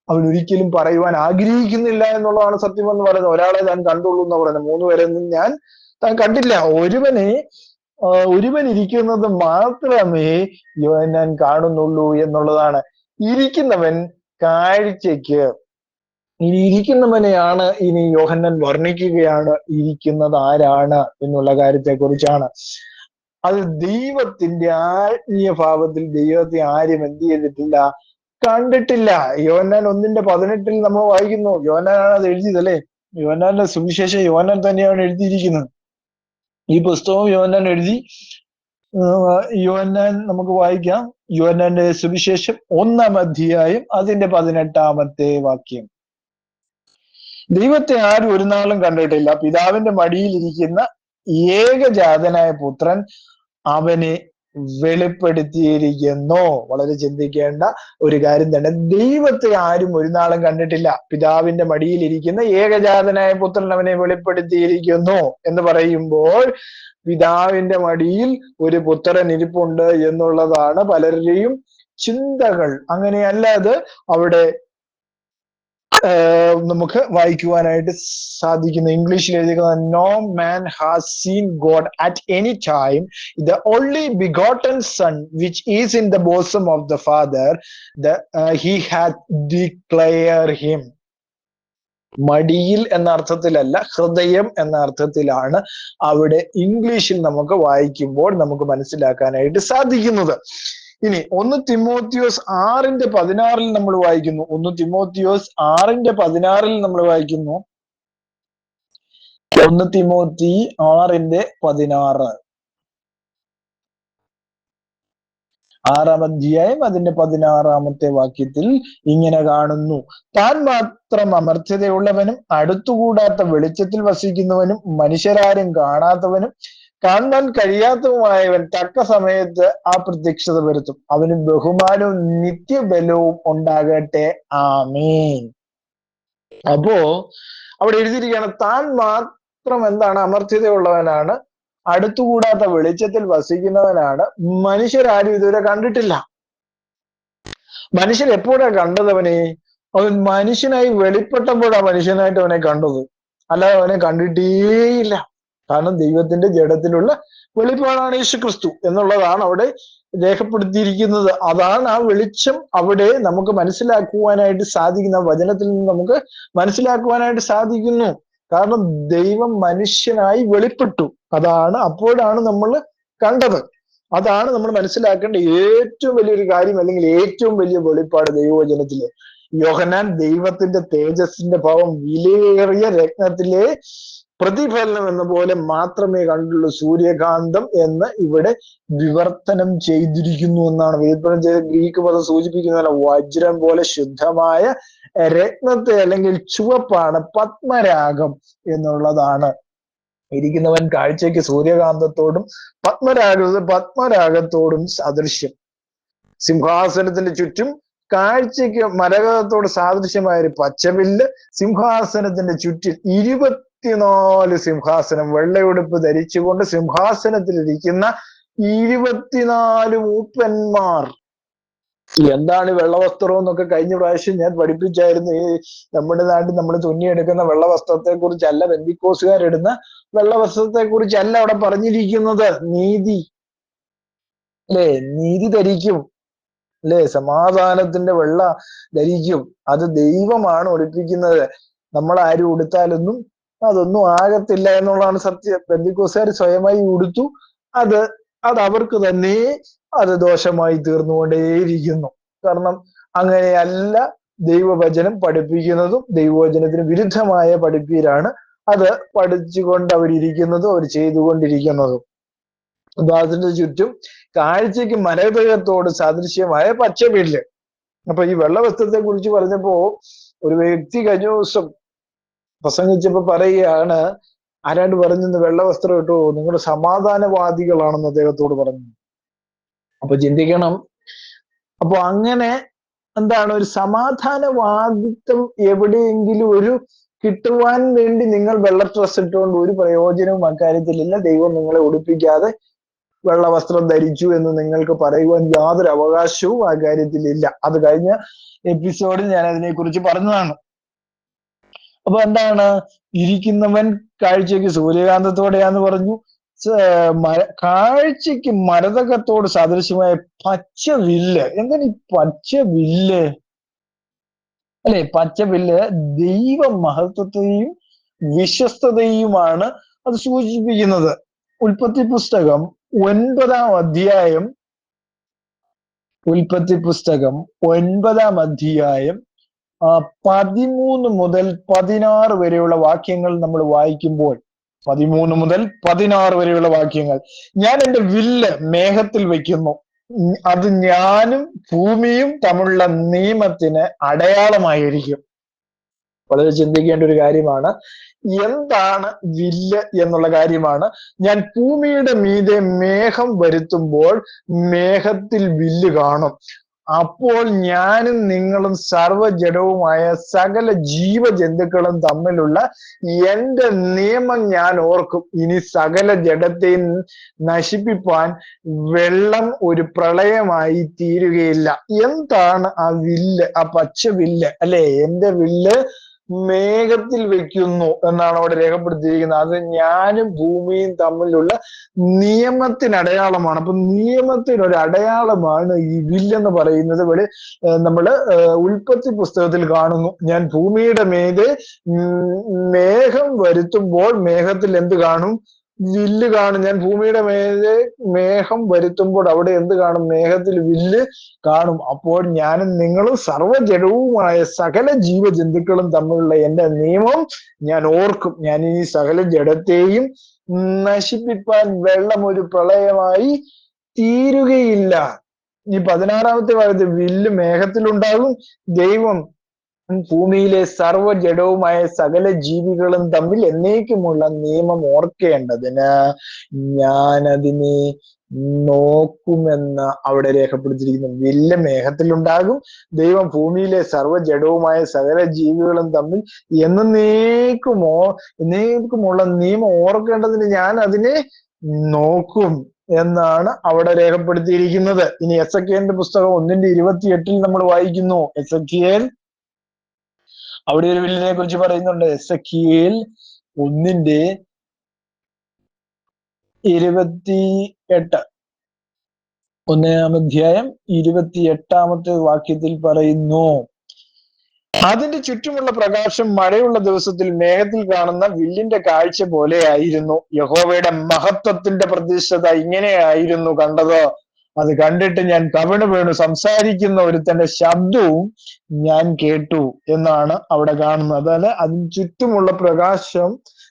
അവൻ ഒരിക്കലും പറയുവാൻ ആഗ്രഹിക്കുന്നില്ല എന്നുള്ളതാണ് സത്യം എന്ന് പറയുന്നത്. ഒരാളെ താൻ കണ്ടുള്ളൂ എന്ന് പറയുന്നത്, 3 പേരൊന്നും താൻ കണ്ടില്ല. ഒരുവൻ ഇരിക്കുന്നത് മാത്രമേ യോഹന്നാൻ കാണുന്നുള്ളൂ എന്നുള്ളതാണ്. ഇരിക്കുന്നവൻ കാഴ്ചയ്ക്ക്, ഇനി ഇരിക്കുന്നവനെയാണ് ഇനി യോഹന്നാൻ വർണ്ണിക്കുകയാണ്. ഇരിക്കുന്നത് ആരാണ് എന്നുള്ള കാര്യത്തെ കുറിച്ചാണ്. അത് ദൈവത്തിന്റെ ആത്മീയ ഭാവത്തിൽ ദൈവത്തെ ആരും എന്ത് ചെയ്തിട്ടില്ല? കണ്ടിട്ടില്ല. യോഹന്നാൻ 1:18 നമ്മൾ വായിക്കുന്നു. യോഹന്നാനാണ് അത് എഴുതിയത്, അല്ലെ? യോഹന്നാന്റെ സുവിശേഷം യോഹന്നാൻ തന്നെയാണ് എഴുതിയിരിക്കുന്നത്. ഈ പുസ്തകം യോഹന്നാൻ എഴുതി. യോഹന്നാൻ നമുക്ക് വായിക്കാം. യോഹന്നാന്റെ സുവിശേഷം 1-ാം അധ്യായം അതിന്റെ 18-ാമത്തെ വാക്യം. ദൈവത്തെ ആരും ഒരു നാളും കണ്ടിട്ടില്ല. പിതാവിന്റെ മടിയിലിരിക്കുന്ന ഏകജാതനായ പുത്രൻ അവനെ വെളിപ്പെടുത്തിയിരിക്കുന്നു. വളരെ ചിന്തിക്കേണ്ട ഒരു കാര്യം തന്നെ. ദൈവത്തെ ആരും ഒരു നാളും കണ്ടിട്ടില്ല. പിതാവിന്റെ മടിയിലിരിക്കുന്ന ഏകജാതനായ പുത്രൻ അവനെ വെളിപ്പെടുത്തിയിരിക്കുന്നു എന്ന് പറയുമ്പോൾ പിതാവിന്റെ മടിയിൽ ഒരു പുത്രൻ ഇരിപ്പുണ്ട് എന്നുള്ളതാണ് പലരുടെയും ചിന്തകൾ. അങ്ങനെയല്ല അത് അവിടെ നമുക്ക് വായിക്കുവാനായിട്ട് സാധിക്കുന്ന. ഇംഗ്ലീഷിൽ എഴുതിയിരിക്കുന്ന no man has seen God at any time, the only begotten son which is in the bosom of the father, he hath declare him. മടിയിൽ എന്ന അർത്ഥത്തിലല്ല, ഹൃദയം എന്ന അർത്ഥത്തിലാണ് അവിടെ ഇംഗ്ലീഷിൽ നമുക്ക് വായിക്കുമ്പോൾ നമുക്ക് മനസ്സിലാക്കാനായിട്ട് സാധിക്കുന്നത്. ഇനി 1 തിമോത്തിയോസ് 6:16 നമ്മൾ വായിക്കുന്നു. 1 തിമോത്തിയോസ് 6:16 നമ്മൾ വായിക്കുന്നു. 1 തിമോത്തി 6:16, 6-ാം അധ്യായം അതിന്റെ 16-ാമത്തെ വാക്യത്തിൽ ഇങ്ങനെ കാണുന്നു. താൻ മാത്രം അമർത്യതയുള്ളവനും അടുത്തുകൂടാത്ത വെളിച്ചത്തിൽ വസിക്കുന്നവനും മനുഷ്യരാരും കാണാത്തവനും കാണാൻ കഴിയാത്തതുമായവൻ തക്ക സമയത്ത് ആ പ്രത്യക്ഷത വരുത്തും. അവന് ബഹുമാനവും നിത്യബലവും ഉണ്ടാകട്ടെ. ആമേൻ. അപ്പോ അവിടെ എഴുതിയിരിക്കുകയാണ്, താൻ മാത്രം എന്താണ്? അമർത്യതയുള്ളവനാണ്, അടുത്തുകൂടാത്ത വെളിച്ചത്തിൽ വസിക്കുന്നവനാണ്, മനുഷ്യരാരും ഇതുവരെ കണ്ടിട്ടില്ല. മനുഷ്യർ എപ്പോഴാ കണ്ടത് അവനെ? അവൻ മനുഷ്യനായി വെളിപ്പെട്ടപ്പോഴാണ് മനുഷ്യനായിട്ട് അവനെ കണ്ടത്, അല്ലാതെ അവനെ കണ്ടിട്ടേയില്ല. കാരണം ദൈവത്തിന്റെ ജഡത്തിലുള്ള വെളിപ്പാടാണ് യേശുക്രിസ്തു എന്നുള്ളതാണ് അവിടെ രേഖപ്പെടുത്തിയിരിക്കുന്നത്. അതാണ് ആ വെളിച്ചം അവിടെ നമുക്ക് മനസ്സിലാക്കുവാനായിട്ട് സാധിക്കുന്ന, വചനത്തിൽ നിന്ന് നമുക്ക് മനസ്സിലാക്കുവാനായിട്ട് സാധിക്കുന്നു. കാരണം ദൈവം മനുഷ്യനായി വെളിപ്പെട്ടു, അപ്പോഴാണ് നമ്മൾ കണ്ടത്. അതാണ് നമ്മൾ മനസ്സിലാക്കേണ്ട ഏറ്റവും വലിയൊരു കാര്യം, അല്ലെങ്കിൽ ഏറ്റവും വലിയ വെളിപ്പാട് ദൈവവചനത്തില്. യോഹന്നാൻ ദൈവത്തിന്റെ തേജസ്സിന്റെ ഭാവം, വിലയേറിയ രത്നത്തിലെ പ്രതിഫലനം എന്ന പോലെ മാത്രമേ കണ്ടുള്ളൂ. സൂര്യകാന്തം എന്ന് ഇവിടെ വിവർത്തനം ചെയ്തിരിക്കുന്നു എന്നാണ് വിവർത്തനം ചെയ്ത ഗ്രീക്ക് പദം സൂചിപ്പിക്കുന്നത്. വജ്രം പോലെ ശുദ്ധമായ രത്നത്തെ അല്ലെങ്കിൽ ചുവപ്പാണ്, പത്മരാഗം എന്നുള്ളതാണ്. ഇരിക്കുന്നവൻ കാഴ്ചയ്ക്ക് സൂര്യകാന്തത്തോടും പത്മരാഗത്തോടും സദൃശ്യം. സിംഹാസനത്തിന്റെ ചുറ്റും കാഴ്ചയ്ക്ക് മരകതത്തോട് സാദൃശ്യമായ ഒരു പച്ചവില്ല്. സിംഹാസനത്തിന്റെ ചുറ്റും 24 സിംഹാസനം, വെള്ളയുടുപ്പ് ധരിച്ചുകൊണ്ട് സിംഹാസനത്തിലിരിക്കുന്ന 24 മൂപ്പന്മാർ. എന്താണ് വെള്ളവസ്ത്രം എന്നൊക്കെ കഴിഞ്ഞ പ്രാവശ്യം ഞാൻ പഠിപ്പിച്ചായിരുന്നു. ഈ നമ്മുടെ നാട്ടിൽ നമ്മൾ തുന്നിയെടുക്കുന്ന വെള്ളവസ്ത്രത്തെ കുറിച്ചല്ല, ബെന്തിക്കോസുകാരിടുന്ന വെള്ളവസ്ത്രത്തെ കുറിച്ചല്ല അവിടെ പറഞ്ഞിരിക്കുന്നത്. നീതി, അല്ലേ? നീതി ധരിക്കും, അല്ലേ? സമാധാനത്തിന്റെ വെള്ള ധരിക്കും. അത് ദൈവമാണ് ഉടുപ്പിക്കുന്നത്. നമ്മൾ ആരും ഉടുത്താലൊന്നും അതൊന്നും ആകത്തില്ല എന്നുള്ളതാണ് സത്യം. ബെന്തിക്കോസുകാർ സ്വയമായി ഉടുത്തു, അത് അവർക്ക് തന്നെ അത് ദോഷമായി തീർന്നുകൊണ്ടേയിരിക്കുന്നു. കാരണം അങ്ങനെയല്ല ദൈവവചനം പഠിപ്പിക്കുന്നതും. ദൈവവചനത്തിന് വിരുദ്ധമായ പഠിപ്പീരാണ് അത് പഠിച്ചുകൊണ്ട് അവരിയ്ക്കുന്നതും അവർ ചെയ്തുകൊണ്ടിരിക്കുന്നതും. അതിന്റെ ചുറ്റും കാഴ്ചയ്ക്ക് മരതകത്തോട് സാദൃശ്യമായ പച്ചവില്ല്. അപ്പൊ ഈ വെള്ളവസ്ത്രത്തെ കുറിച്ച് പറഞ്ഞപ്പോ ഒരു വ്യക്തി കഴിഞ്ഞ ദിവസം പ്രസംഗിച്ചപ്പോ പറയുകയാണ്, ആരാണ്ട് പറഞ്ഞെന്ന് വെള്ള വസ്ത്രം ഇട്ടോ നിങ്ങൾ സമാധാനവാദികളാണെന്ന് അദ്ദേഹത്തോട് പറഞ്ഞു. അപ്പൊ ചിന്തിക്കണം. അപ്പൊ അങ്ങനെ എന്താണ് ഒരു സമാധാനവാദിത്വം എവിടെയെങ്കിലും ഒരു കിട്ടുവാൻ വേണ്ടി നിങ്ങൾ വെള്ള ഡ്രസ് ഇട്ടുകൊണ്ട് ഒരു പ്രയോജനവും അക്കാര്യത്തിലില്ല. ദൈവം നിങ്ങളെ ഉടുപ്പിക്കാതെ വെള്ള വസ്ത്രം ധരിച്ചു എന്ന് നിങ്ങൾക്ക് പറയുവാൻ യാതൊരു അവകാശവും ആ കാര്യത്തിലില്ല. അത് കഴിഞ്ഞ എപ്പിസോഡിൽ ഞാൻ അതിനെക്കുറിച്ച് പറഞ്ഞതാണ്. അപ്പൊ എന്താണ്, ഇരിക്കുന്നവൻ കാഴ്ചയ്ക്ക് സൂര്യകാന്തത്തോടെയാന്ന് പറഞ്ഞു. കാഴ്ചയ്ക്ക് മരതകത്തോട് സദൃശമായ പച്ച വില്ല്. എന്താണ് ഈ പച്ച വില്ല്? അല്ലെ, പച്ച വില്ല് ദൈവ മഹത്വത്തെയും വിശ്വസ്തതയുമാണ് അത് സൂചിപ്പിക്കുന്നത്. ഉൽപ്പത്തി പുസ്തകം 9-ാം അധ്യായം 13 മുതൽ 16 വരെയുള്ള വാക്യങ്ങൾ നമ്മൾ വായിക്കുമ്പോൾ, 13 മുതൽ 16 വരെയുള്ള വാക്യങ്ങൾ, ഞാൻ എൻ്റെ വില്ല് മേഘത്തിൽ വയ്ക്കുന്നു, അത് ഞാനും ഭൂമിയും തമ്മിലുള്ള നിയമത്തിന് അടയാളമായിരിക്കും. വളരെ ചിന്തിക്കേണ്ട ഒരു കാര്യമാണ്. എന്താണ് വില്ല് എന്നുള്ള കാര്യമാണ്. ഞാൻ ഭൂമിയുടെ മീതെ മേഘം വരുത്തുമ്പോൾ മേഘത്തിൽ വില്ല് കാണും. അപ്പോൾ ഞാനും നിങ്ങളും സർവ്വജഡവുമായ സകല ജീവജന്തുക്കളും തമ്മിലുള്ള എൻ്റെ നിയമം ഞാൻ ഓർക്കും. ഇനി സകല ജഡത്തെയും നശിപ്പിപ്പാൻ വെള്ളം ഒരു പ്രളയമായി തീരുകയില്ല. എന്താണ് ആ വില്ല്, ആ പച്ച വില്ല്? അല്ലെ, എൻ്റെ വില്ല് മേഘത്തിൽ വെക്കുന്നു എന്നാണ് അവിടെ രേഖപ്പെടുത്തിയിരിക്കുന്നത്. അത് ഞാനും ഭൂമിയും തമ്മിലുള്ള നിയമത്തിന് അടയാളമാണ്. അപ്പൊ നിയമത്തിന് ഒരു അടയാളമാണ് ഈ വില്ലെന്ന് പറയുന്നത്. ഇവിടെ നമ്മള് ഉൽപ്പത്തി പുസ്തകത്തിൽ കാണുന്നു. ഞാൻ ഭൂമിയുടെ മീതെ മേഘം വരുത്തുമ്പോൾ മേഘത്തിൽ എന്ത് കാണും? വില്ല് കാണും. ഞാൻ ഭൂമിയുടെ മേലെ മേഘം വരുത്തുമ്പോൾ അവിടെ എന്ത് കാണും? മേഘത്തിൽ വില്ല് കാണും. അപ്പോൾ ഞാനും നിങ്ങളും സർവ്വജഡവുമായ സകല ജീവജന്തുക്കളും തമ്മിലുള്ള എൻ്റെ നിയമം ഞാൻ ഓർക്കും. ഞാൻ ഈ സകല ജഡത്തെയും നശിപ്പിപ്പാൻ വെള്ളം ഒരു പ്രളയമായി തീരുകയില്ല. ഈ 16-ാമത്തെ ഭാഗത്ത് വില്ല് മേഘത്തിലുണ്ടാകും. ദൈവം ഭൂമിയിലെ സർവ്വജഡവുമായ സകല ജീവികളും തമ്മിൽ എന്നേക്കുമുള്ള നിയമം ഓർക്കേണ്ടതിന് ഞാനതിനെ നോക്കുമെന്ന് അവിടെ രേഖപ്പെടുത്തിയിരിക്കുന്നു. വില്ല് മേഘത്തിലുണ്ടാകും. ദൈവം ഭൂമിയിലെ സർവ്വജഡവുമായ സകല ജീവികളും തമ്മിൽ എന്നേക്കുമുള്ള നിയമം ഓർക്കേണ്ടതിന് ഞാൻ അതിനെ നോക്കും എന്നാണ് അവിടെ രേഖപ്പെടുത്തിയിരിക്കുന്നത്. ഇനി എസെക്കിയേലിന്റെ പുസ്തകം 1:28 നമ്മൾ വായിക്കുന്നു. എസെക്കിയേൽ അവിടെ ഒരു വില്ലിനെ കുറിച്ച് പറയുന്നുണ്ട്. എസെക്കിയേൽ 1:28, 1-ാം അധ്യായം 28-ാമത്തെ വാക്യത്തിൽ പറയുന്നു, അതിന്റെ ചുറ്റുമുള്ള പ്രകാശം മഴയുള്ള ദിവസത്തിൽ മേഘത്തിൽ കാണുന്ന വില്ലിന്റെ കാഴ്ച പോലെ ആയിരുന്നു. യഹോവയുടെ മഹത്വത്തിന്റെ പ്രത്യക്ഷത ഇങ്ങനെയായിരുന്നു കണ്ടത്. അത് കണ്ടിട്ട് ഞാൻ കവിണ് വീണു. സംസാരിക്കുന്ന ഒരുത്തന്റെ ശബ്ദവും ഞാൻ കേട്ടു എന്നാണ് അവിടെ കാണുന്നത്. അതായത് അതിന് ചുറ്റുമുള്ള പ്രകാശം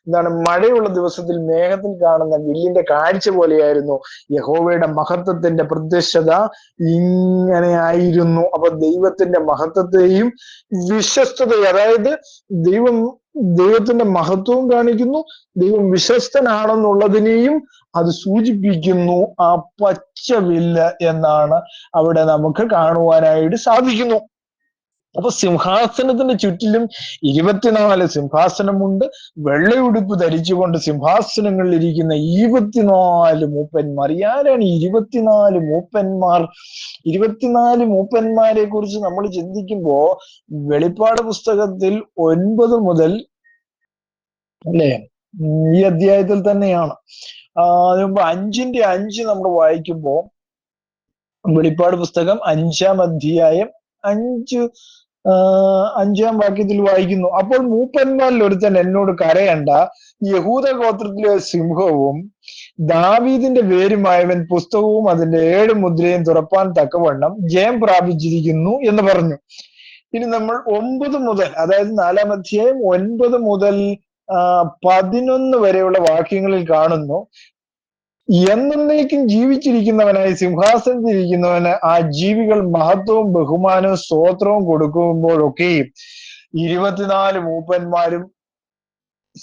എന്താണ്? മഴയുള്ള ദിവസത്തിൽ മേഘത്തിൽ കാണുന്ന വില്ലിന്റെ കാഴ്ച പോലെയായിരുന്നു. യഹോവയുടെ മഹത്വത്തിന്റെ പ്രത്യക്ഷത ഇങ്ങനെയായിരുന്നു. അപ്പൊ ദൈവത്തിന്റെ മഹത്വത്തെയും വിശ്വസ്തതയും, അതായത് ദൈവത്തിന്റെ മഹത്വവും കാണിക്കുന്നു, ദൈവം വിശ്വസ്തനാണെന്നുള്ളതിനെയും അത് സൂചിപ്പിക്കുന്നു ആ പച്ച വില്ല് എന്നാണ് അവിടെ നമുക്ക് കാണുവാനായിട്ട് സാധിക്കുന്നു. അപ്പൊ സിംഹാസനത്തിന്റെ ചുറ്റിലും 24 സിംഹാസനമുണ്ട്. വെള്ളയുടുപ്പ് ധരിച്ചുകൊണ്ട് സിംഹാസനങ്ങളിൽ ഇരിക്കുന്ന 24 മൂപ്പന്മാർ. ആരാണ് 24 മൂപ്പന്മാർ? 24 മൂപ്പന്മാരെ കുറിച്ച് നമ്മൾ ചിന്തിക്കുമ്പോ വെളിപ്പാട് പുസ്തകത്തിൽ 9 മുതൽ, അല്ലേ, ഈ അധ്യായത്തിൽ തന്നെയാണ്. അതിനുമ്പ് 5:5 നമ്മൾ വായിക്കുമ്പോ വെളിപ്പാട് പുസ്തകം 5-ാം അധ്യായം 5-ാം വാക്യത്തിൽ വായിക്കുന്നു, അപ്പോൾ മൂപ്പന്മാരിൽ ഒരുത്തൻ എന്നോട് കരയണ്ട, യഹൂദ ഗോത്രത്തിലെ സിംഹവും ദാവീദിന്റെ വേരുമായവൻ പുസ്തകവും അതിന്റെ 7 മുദ്രയും തുറപ്പാൻ തക്കവണ്ണം ജയം പ്രാപിച്ചിരിക്കുന്നു എന്ന് പറഞ്ഞു. ഇനി നമ്മൾ 9 മുതൽ, അതായത് 4-ാം അധ്യായം 9 മുതൽ 11 വരെയുള്ള വാക്യങ്ങളിൽ കാണുന്നു, എന്നേക്കും ജീവിച്ചിരിക്കുന്നവനായി സിംഹാസനത്തിരിക്കുന്നവന് ആ ജീവികൾ മഹത്വവും ബഹുമാനവും സ്തോത്രവും കൊടുക്കുമ്പോഴൊക്കെയും 24 മൂപ്പന്മാരും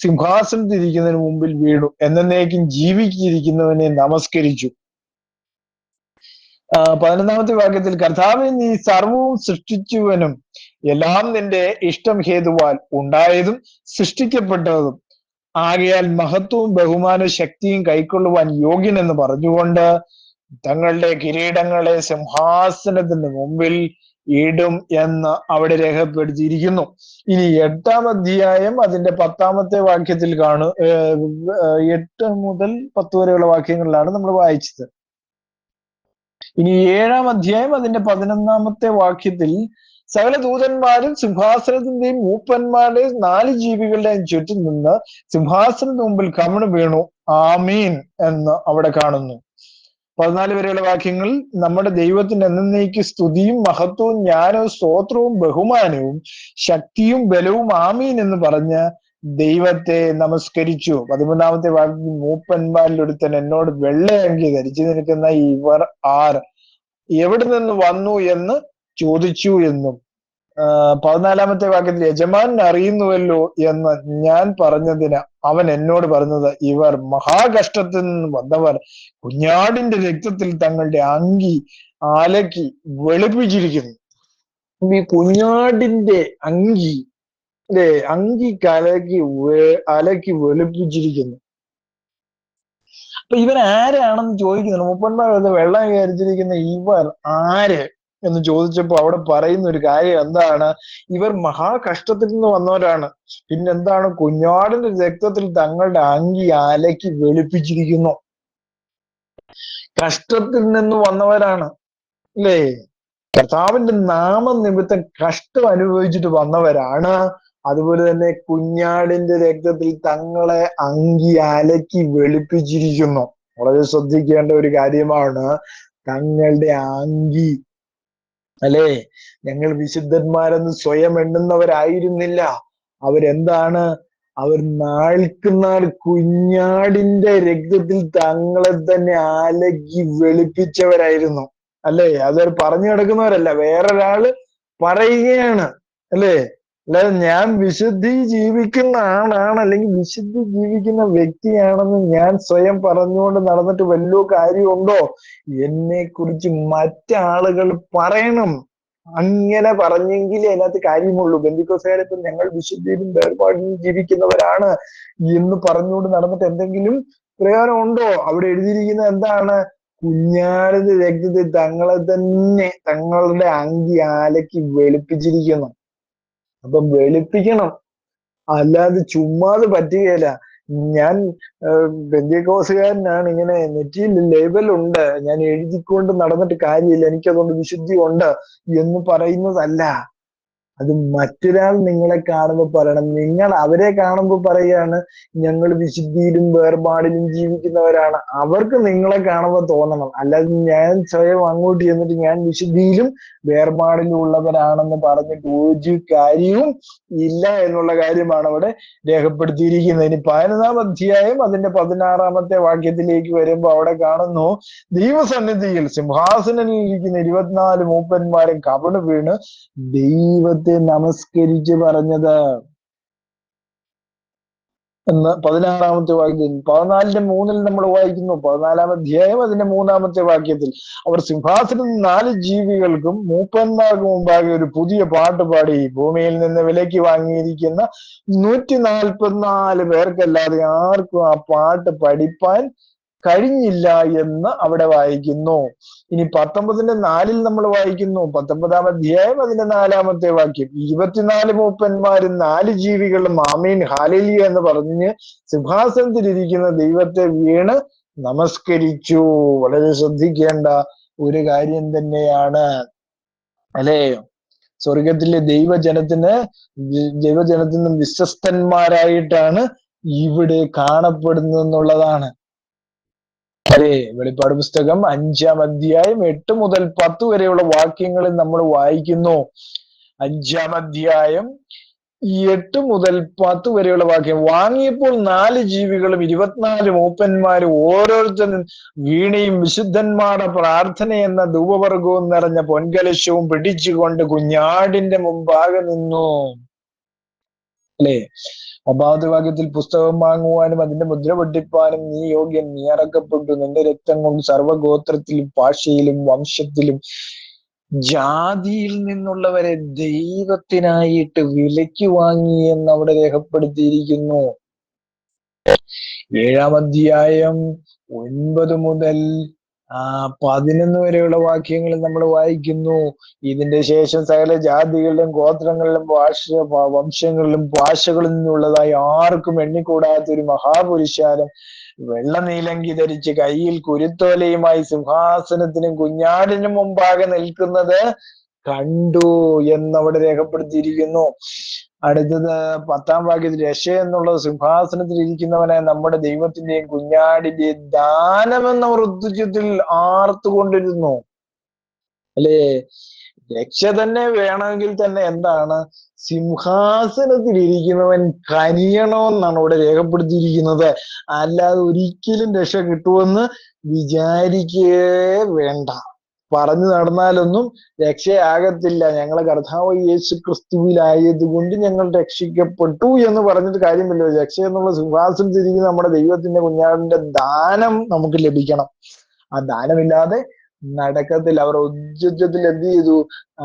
സിംഹാസനത്തിരിക്കുന്നതിന് മുമ്പിൽ വീണു, എന്നേക്കും ജീവിച്ചിരിക്കുന്നവനെ നമസ്കരിച്ചു. 11-ാമത്തെ വാക്യത്തിൽ കർത്താവേ, നീ സർവവും സൃഷ്ടിച്ചുവനും എല്ലാം നിന്റെ ഇഷ്ടം ഹേതുവാൽ ഉണ്ടായതും സൃഷ്ടിക്കപ്പെട്ടതും ആകയാൽ മഹത്വവും ബഹുമാനവും ശക്തിയും കൈക്കൊള്ളുവാൻ യോഗ്യനെന്ന് പറഞ്ഞുകൊണ്ട് തങ്ങളുടെ കിരീടങ്ങളെ സിംഹാസനത്തിന് മുമ്പിൽ ഇടും എന്ന് അവിടെ രേഖപ്പെടുത്തിയിരിക്കുന്നു. ഇനി 8-ാം അധ്യായം അതിന്റെ 10-ാമത്തെ വാക്യത്തിൽ 8 മുതൽ 10 വരെയുള്ള വാക്യങ്ങളിലാണ് നമ്മൾ വായിച്ചത്. ഇനി 7-ാം അധ്യായം അതിന്റെ 11-ാമത്തെ വാക്യത്തിൽ സകല ദൂതന്മാരും സിംഹാസനത്തിന്റെയും മൂപ്പന്മാരുടെയും 4 ജീവികളുടെയും ചുറ്റും നിന്ന് സിംഹാസനത്തിന് മുമ്പിൽ കമിഴ്ന്നു വീണു, ആമീൻ എന്ന് അവിടെ കാണുന്നു. 14 വരെയുള്ള വാക്യങ്ങൾ നമ്മുടെ ദൈവത്തിന് എന്നേക്ക് സ്തുതിയും മഹത്വവും ജ്ഞാനവും സ്തോത്രവും ബഹുമാനവും ശക്തിയും ബലവും ആമീൻ എന്ന് പറഞ്ഞ് ദൈവത്തെ നമസ്കരിച്ചു. 13-ാമത്തെ വാക്യം മൂപ്പന്മാരിൽ ഒരുത്തൻ എന്നോട് വെള്ളയങ്കി ധരിച്ചു നിൽക്കുന്ന ഇവർ ആർ, എവിടെ നിന്ന് വന്നു എന്ന് ചോദിച്ചു എന്നും 14-ാമത്തെ വാക്യത്തിൽ യജമാനൻ അറിയുന്നുവല്ലോ എന്ന് ഞാൻ പറഞ്ഞതിന് അവൻ എന്നോട് പറഞ്ഞത്, ഇവർ മഹാകഷ്ടത്തിൽ നിന്ന് വന്നവർ കുഞ്ഞാടിന്റെ രക്തത്തിൽ തങ്ങളുടെ അങ്കി അലക്കി വെളുപ്പിച്ചിരിക്കുന്നു. ഈ കുഞ്ഞാടിന്റെ അങ്കി അങ്കി അലക്കി വെളുപ്പിച്ചിരിക്കുന്നു. അപ്പൊ ഇവർ ആരാണെന്ന് ചോദിക്കുന്നുണ്ട്. മൂപ്പന്മാർ വെള്ളം കയറിച്ചിരിക്കുന്ന ഇവർ ആര് എന്ന് ചോദിച്ചപ്പോ അവിടെ പറയുന്ന ഒരു കാര്യം എന്താണ്? ഇവർ മഹാകഷ്ടത്തിൽ നിന്ന് വന്നവരാണ്. പിന്നെന്താണ്? കുഞ്ഞാടിന്റെ രക്തത്തിൽ തങ്ങളുടെ അങ്കി അലക്കി വെളുപ്പിച്ചിരിക്കുന്നു. കഷ്ടത്തിൽ നിന്ന് വന്നവരാണ് അല്ലേ? കർത്താവിന്റെ നാമനിമിത്തം കഷ്ടം അനുഭവിച്ചിട്ട് വന്നവരാണ്. അതുപോലെ തന്നെ കുഞ്ഞാടിന്റെ രക്തത്തിൽ തങ്ങളെ അങ്കി അലക്കി വെളുപ്പിച്ചിരിക്കുന്നു. വളരെ ശ്രദ്ധിക്കേണ്ട ഒരു കാര്യമാണ് തങ്ങളുടെ അങ്കി. അല്ലേ? ഞങ്ങൾ വിശുദ്ധന്മാരെന്ന് സ്വയം എണ്ണുന്നവരായിരുന്നില്ല. അവരെന്താണ്? അവർ നാൾക്കുനാൾ കുഞ്ഞാടിന്റെ രക്തത്തിൽ തങ്ങളെ തന്നെ അലക്കി വെളുപ്പിച്ചവരായിരുന്നു. അല്ലേ? അവർ പറഞ്ഞു കിടക്കുന്നവരല്ല, വേറൊരാള് പറയുകയാണ്. അല്ലേ? അല്ലാതെ ഞാൻ വിശുദ്ധി ജീവിക്കുന്ന ആളാണ് അല്ലെങ്കിൽ വിശുദ്ധി ജീവിക്കുന്ന വ്യക്തിയാണെന്ന് ഞാൻ സ്വയം പറഞ്ഞുകൊണ്ട് നടന്നിട്ട് വല്ല കാര്യമുണ്ടോ? എന്നെ കുറിച്ച് മറ്റാളുകൾ പറയണം. അങ്ങനെ പറഞ്ഞെങ്കിലേ അതിനകത്ത് കാര്യമുള്ളൂ. ബന്ധുക്കോസുകാരിപ്പം ഞങ്ങൾ വിശുദ്ധിയിലും വേർപാടിലും ജീവിക്കുന്നവരാണ് എന്ന് പറഞ്ഞുകൊണ്ട് നടന്നിട്ട് എന്തെങ്കിലും പ്രയോജനം ഉണ്ടോ? അവിടെ എഴുതിയിരിക്കുന്നത് എന്താണ്? കുഞ്ഞാടിന്റെ രക്തത്തിൽ തങ്ങളെ തന്നെ തങ്ങളുടെ അങ്കി അലക്കി വെളുപ്പിച്ചിരിക്കുന്നു. അപ്പൊ വെളുപ്പിക്കണം, അല്ലാതെ ചുമ്മാതെ പറ്റുകയില്ല. ഞാൻ പെന്തക്കോസ്തുകാരനാണ്, ഇങ്ങനെ നെറ്റിയിൽ ലേബലുണ്ട്, ഞാൻ എഴുതിക്കൊണ്ട് നടന്നിട്ട് കാര്യമില്ല, എനിക്കതുകൊണ്ട് വിശുദ്ധി ഉണ്ട് എന്ന് പറയുന്നതല്ല. അത് മറ്റൊരാൾ നിങ്ങളെ കാണുമ്പോൾ പറയണം. നിങ്ങൾ അവരെ കാണുമ്പോൾ പറയുകയാണ് ഞങ്ങൾ വിശുദ്ധിയിലും വേർപാടിലും ജീവിക്കുന്നവരാണ്. അവർക്ക് നിങ്ങളെ കാണുമ്പോൾ തോന്നണം. അല്ലാതെ ഞാൻ സ്വയം അങ്ങോട്ട് ചെന്നിട്ട് ഞാൻ വിശുദ്ധിയിലും വേർപാടിലും ഉള്ളവരാണെന്ന് പറഞ്ഞിട്ട് ഒരു കാര്യവും ഇല്ല എന്നുള്ള കാര്യമാണ് അവിടെ രേഖപ്പെടുത്തിയിരിക്കുന്നത്. ഇനി 11-ാം അധ്യായം അതിന്റെ 16-ാമത്തെ വാക്യത്തിലേക്ക് വരുമ്പോൾ അവിടെ കാണുന്നു, ദൈവസന്നിധിയിൽ സിംഹാസനത്തിൽ ഇരിക്കുന്ന 24 മൂപ്പന്മാരും കവിണ് വീണ് ദൈവത്തെ നമസ്കരിച്ച് പറഞ്ഞത് എന്ന് 16-ാമത്തെ വാക്യത്തിൽ. 14:3 നമ്മൾ വായിക്കുന്നു. 14-ാം അധ്യായം അതിന്റെ 3-ാമത്തെ വാക്യത്തിൽ അവർ സിംഹാസനത്തിൽ 4 ജീവികൾക്കും മൂപ്പന്മാർക്കും മുമ്പാകെ ഒരു പുതിയ പാട്ട് പാടി. ഭൂമിയിൽ നിന്ന് വിലയ്ക്ക് വാങ്ങിയിരിക്കുന്ന 144 പേർക്കല്ലാതെ ആർക്കും ആ പാട്ട് പഠിപ്പാൻ കഴിഞ്ഞില്ല എന്ന് അവിടെ വായിക്കുന്നു. ഇനി 19:4 നമ്മൾ വായിക്കുന്നു. 19-ാം അധ്യായം അതിന്റെ 4-ാമത്തെ വാക്യം, 24 മൂപ്പന്മാരും 4 ജീവികളും ആമീൻ ഹല്ലേലൂയ എന്ന് പറഞ്ഞ് സിംഹാസനത്തിലിരിക്കുന്ന ദൈവത്തെ വീണ് നമസ്കരിച്ചു. വളരെ ശ്രദ്ധിക്കേണ്ട ഒരു കാര്യം തന്നെയാണ് അല്ലേ? സ്വർഗത്തിലെ ദൈവജനത്തിന് വിശ്വസ്തന്മാരായിട്ടാണ് ഇവിടെ കാണപ്പെടുന്നത് എന്നുള്ളതാണ്. അതെ, വെളിപ്പാട് പുസ്തകം 5-ാം അധ്യായം 8 മുതൽ 10 വരെയുള്ള വാക്യങ്ങളിൽ നമ്മൾ വായിക്കുന്നു. 5-ാം അധ്യായം 8 മുതൽ 10 വരെയുള്ള വാക്യം, വാങ്ങിയപ്പോൾ 4 ജീവികളും 24 മൂപ്പന്മാരും ഓരോരുത്തരും വീണയും വിശുദ്ധന്മാരുടെ പ്രാർത്ഥന എന്ന ധൂപവർഗവും നിറഞ്ഞ പൊൻകലശവും പിടിച്ചുകൊണ്ട് കുഞ്ഞാടിന്റെ മുമ്പാകെ നിന്നു. അല്ലെ? 9-ാമത്തെ വാക്യത്തിൽ പുസ്തകം വാങ്ങുവാനും അതിന്റെ മുദ്ര പൊട്ടിപ്പാനും നീ യോഗ്യൻ, നീ അറക്കപ്പെട്ടു, നിന്റെ രക്തം കൊണ്ട് സർവ്വഗോത്രത്തിലും ഭാഷയിലും വംശത്തിലും ജാതിയിൽ നിന്നുള്ളവരെ ദൈവത്തിനായിട്ട് വിലയ്ക്ക് വാങ്ങി എന്ന് അവിടെ രേഖപ്പെടുത്തിയിരിക്കുന്നു. 7-ാം അധ്യായം 9 മുതൽ 11 വരെയുള്ള വാക്യങ്ങൾ നമ്മൾ വായിക്കുന്നു. ഇതിന്റെ ശേഷം സകല ജാതികളിലും ഗോത്രങ്ങളിലും വംശങ്ങളിലും ഭാഷകളിൽ നിന്നുള്ളതായി ആർക്കും എണ്ണിക്കൂടാത്ത ഒരു മഹാപുരുഷാരം വെള്ള നീലങ്കി ധരിച്ച് കയ്യിൽ കുരുത്തോലയുമായി സിംഹാസനത്തിനും കുഞ്ഞാടിനും മുമ്പാകെ നിൽക്കുന്നത് കണ്ടു എന്നവിടെ രേഖപ്പെടുത്തിയിരിക്കുന്നു. അടുത്തത് 10-ാം വാക്യത്തിൽ രക്ഷ എന്നുള്ളത് സിംഹാസനത്തിൽ ഇരിക്കുന്നവനെ നമ്മുടെ ദൈവത്തിന്റെയും കുഞ്ഞാടിന്റെയും ദാനമെന്നവർ ഉദ്ദേശത്തിൽ ആർത്തുകൊണ്ടിരുന്നു. അല്ലേ? രക്ഷ തന്നെ വേണമെങ്കിൽ തന്നെ എന്താണ്? സിംഹാസനത്തിൽ ഇരിക്കുന്നവൻ കനിയണമെന്നാണ് ഇവിടെ രേഖപ്പെടുത്തിയിരിക്കുന്നത്. അല്ലാതെ ഒരിക്കലും രക്ഷ കിട്ടുമെന്ന് വിചാരിക്കേ വേണ്ട. പറഞ്ഞു നടന്നാലൊന്നും രക്ഷയാകത്തില്ല. ഞങ്ങളെ കർത്താവ് യേശു ക്രിസ്തുവിലായത് കൊണ്ട് ഞങ്ങൾ രക്ഷിക്കപ്പെട്ടു എന്ന് പറഞ്ഞിട്ട് കാര്യമില്ല. രക്ഷ എന്നുള്ള സിംഹാസനത്തിൽ ഇരിക്കുന്ന നമ്മുടെ ദൈവത്തിന്റെ കുഞ്ഞാടിന്റെ ദാനം നമുക്ക് ലഭിക്കണം. ആ ദാനമില്ലാതെ നടക്കത്തില്ല. അവർ ഉച്ചത്തിൽ എന്ത് ചെയ്തു?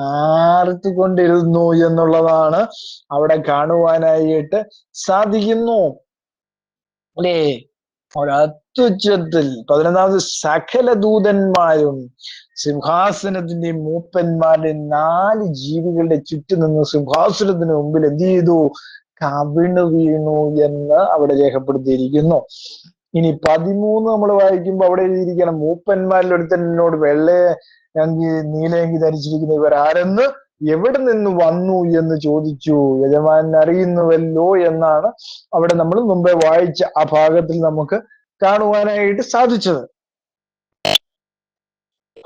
ആർത്തുകൊണ്ടിരുന്നു എന്നുള്ളതാണ് അവിടെ കാണുവാനായിട്ട് സാധിക്കുന്നു. അല്ലേ? ഒരത്യുച്ചത്തിൽ 11-ാമത് സകല ദൂതന്മാരും സിംഹാസനത്തിന്റെ മൂപ്പന്മാരുടെ 4 ജീവികളുടെ ചുറ്റും നിന്ന് സിംഹാസനത്തിന് മുമ്പിൽ എന്ത് ചെയ്തു? കവിണ് വീണു എന്ന് അവിടെ രേഖപ്പെടുത്തിയിരിക്കുന്നു. ഇനി 13 നമ്മൾ വായിക്കുമ്പോൾ അവിടെ എഴുതിയിരിക്കണം, മൂപ്പന്മാരിൽ ഒരുത്തൻ എന്നോട് നീലയങ്കി ധരിച്ചിരിക്കുന്ന ഇവർ ആരെന്ന് എവിടെ നിന്ന് വന്നു എന്ന് ചോദിച്ചു. യജമാനൻ അറിയുന്നുവല്ലോ എന്നാണ് അവിടെ നമ്മൾ മുമ്പേ വായിച്ച ആ ഭാഗത്തിൽ നമുക്ക് കാണുവാനായിട്ട് സാധിച്ചത്.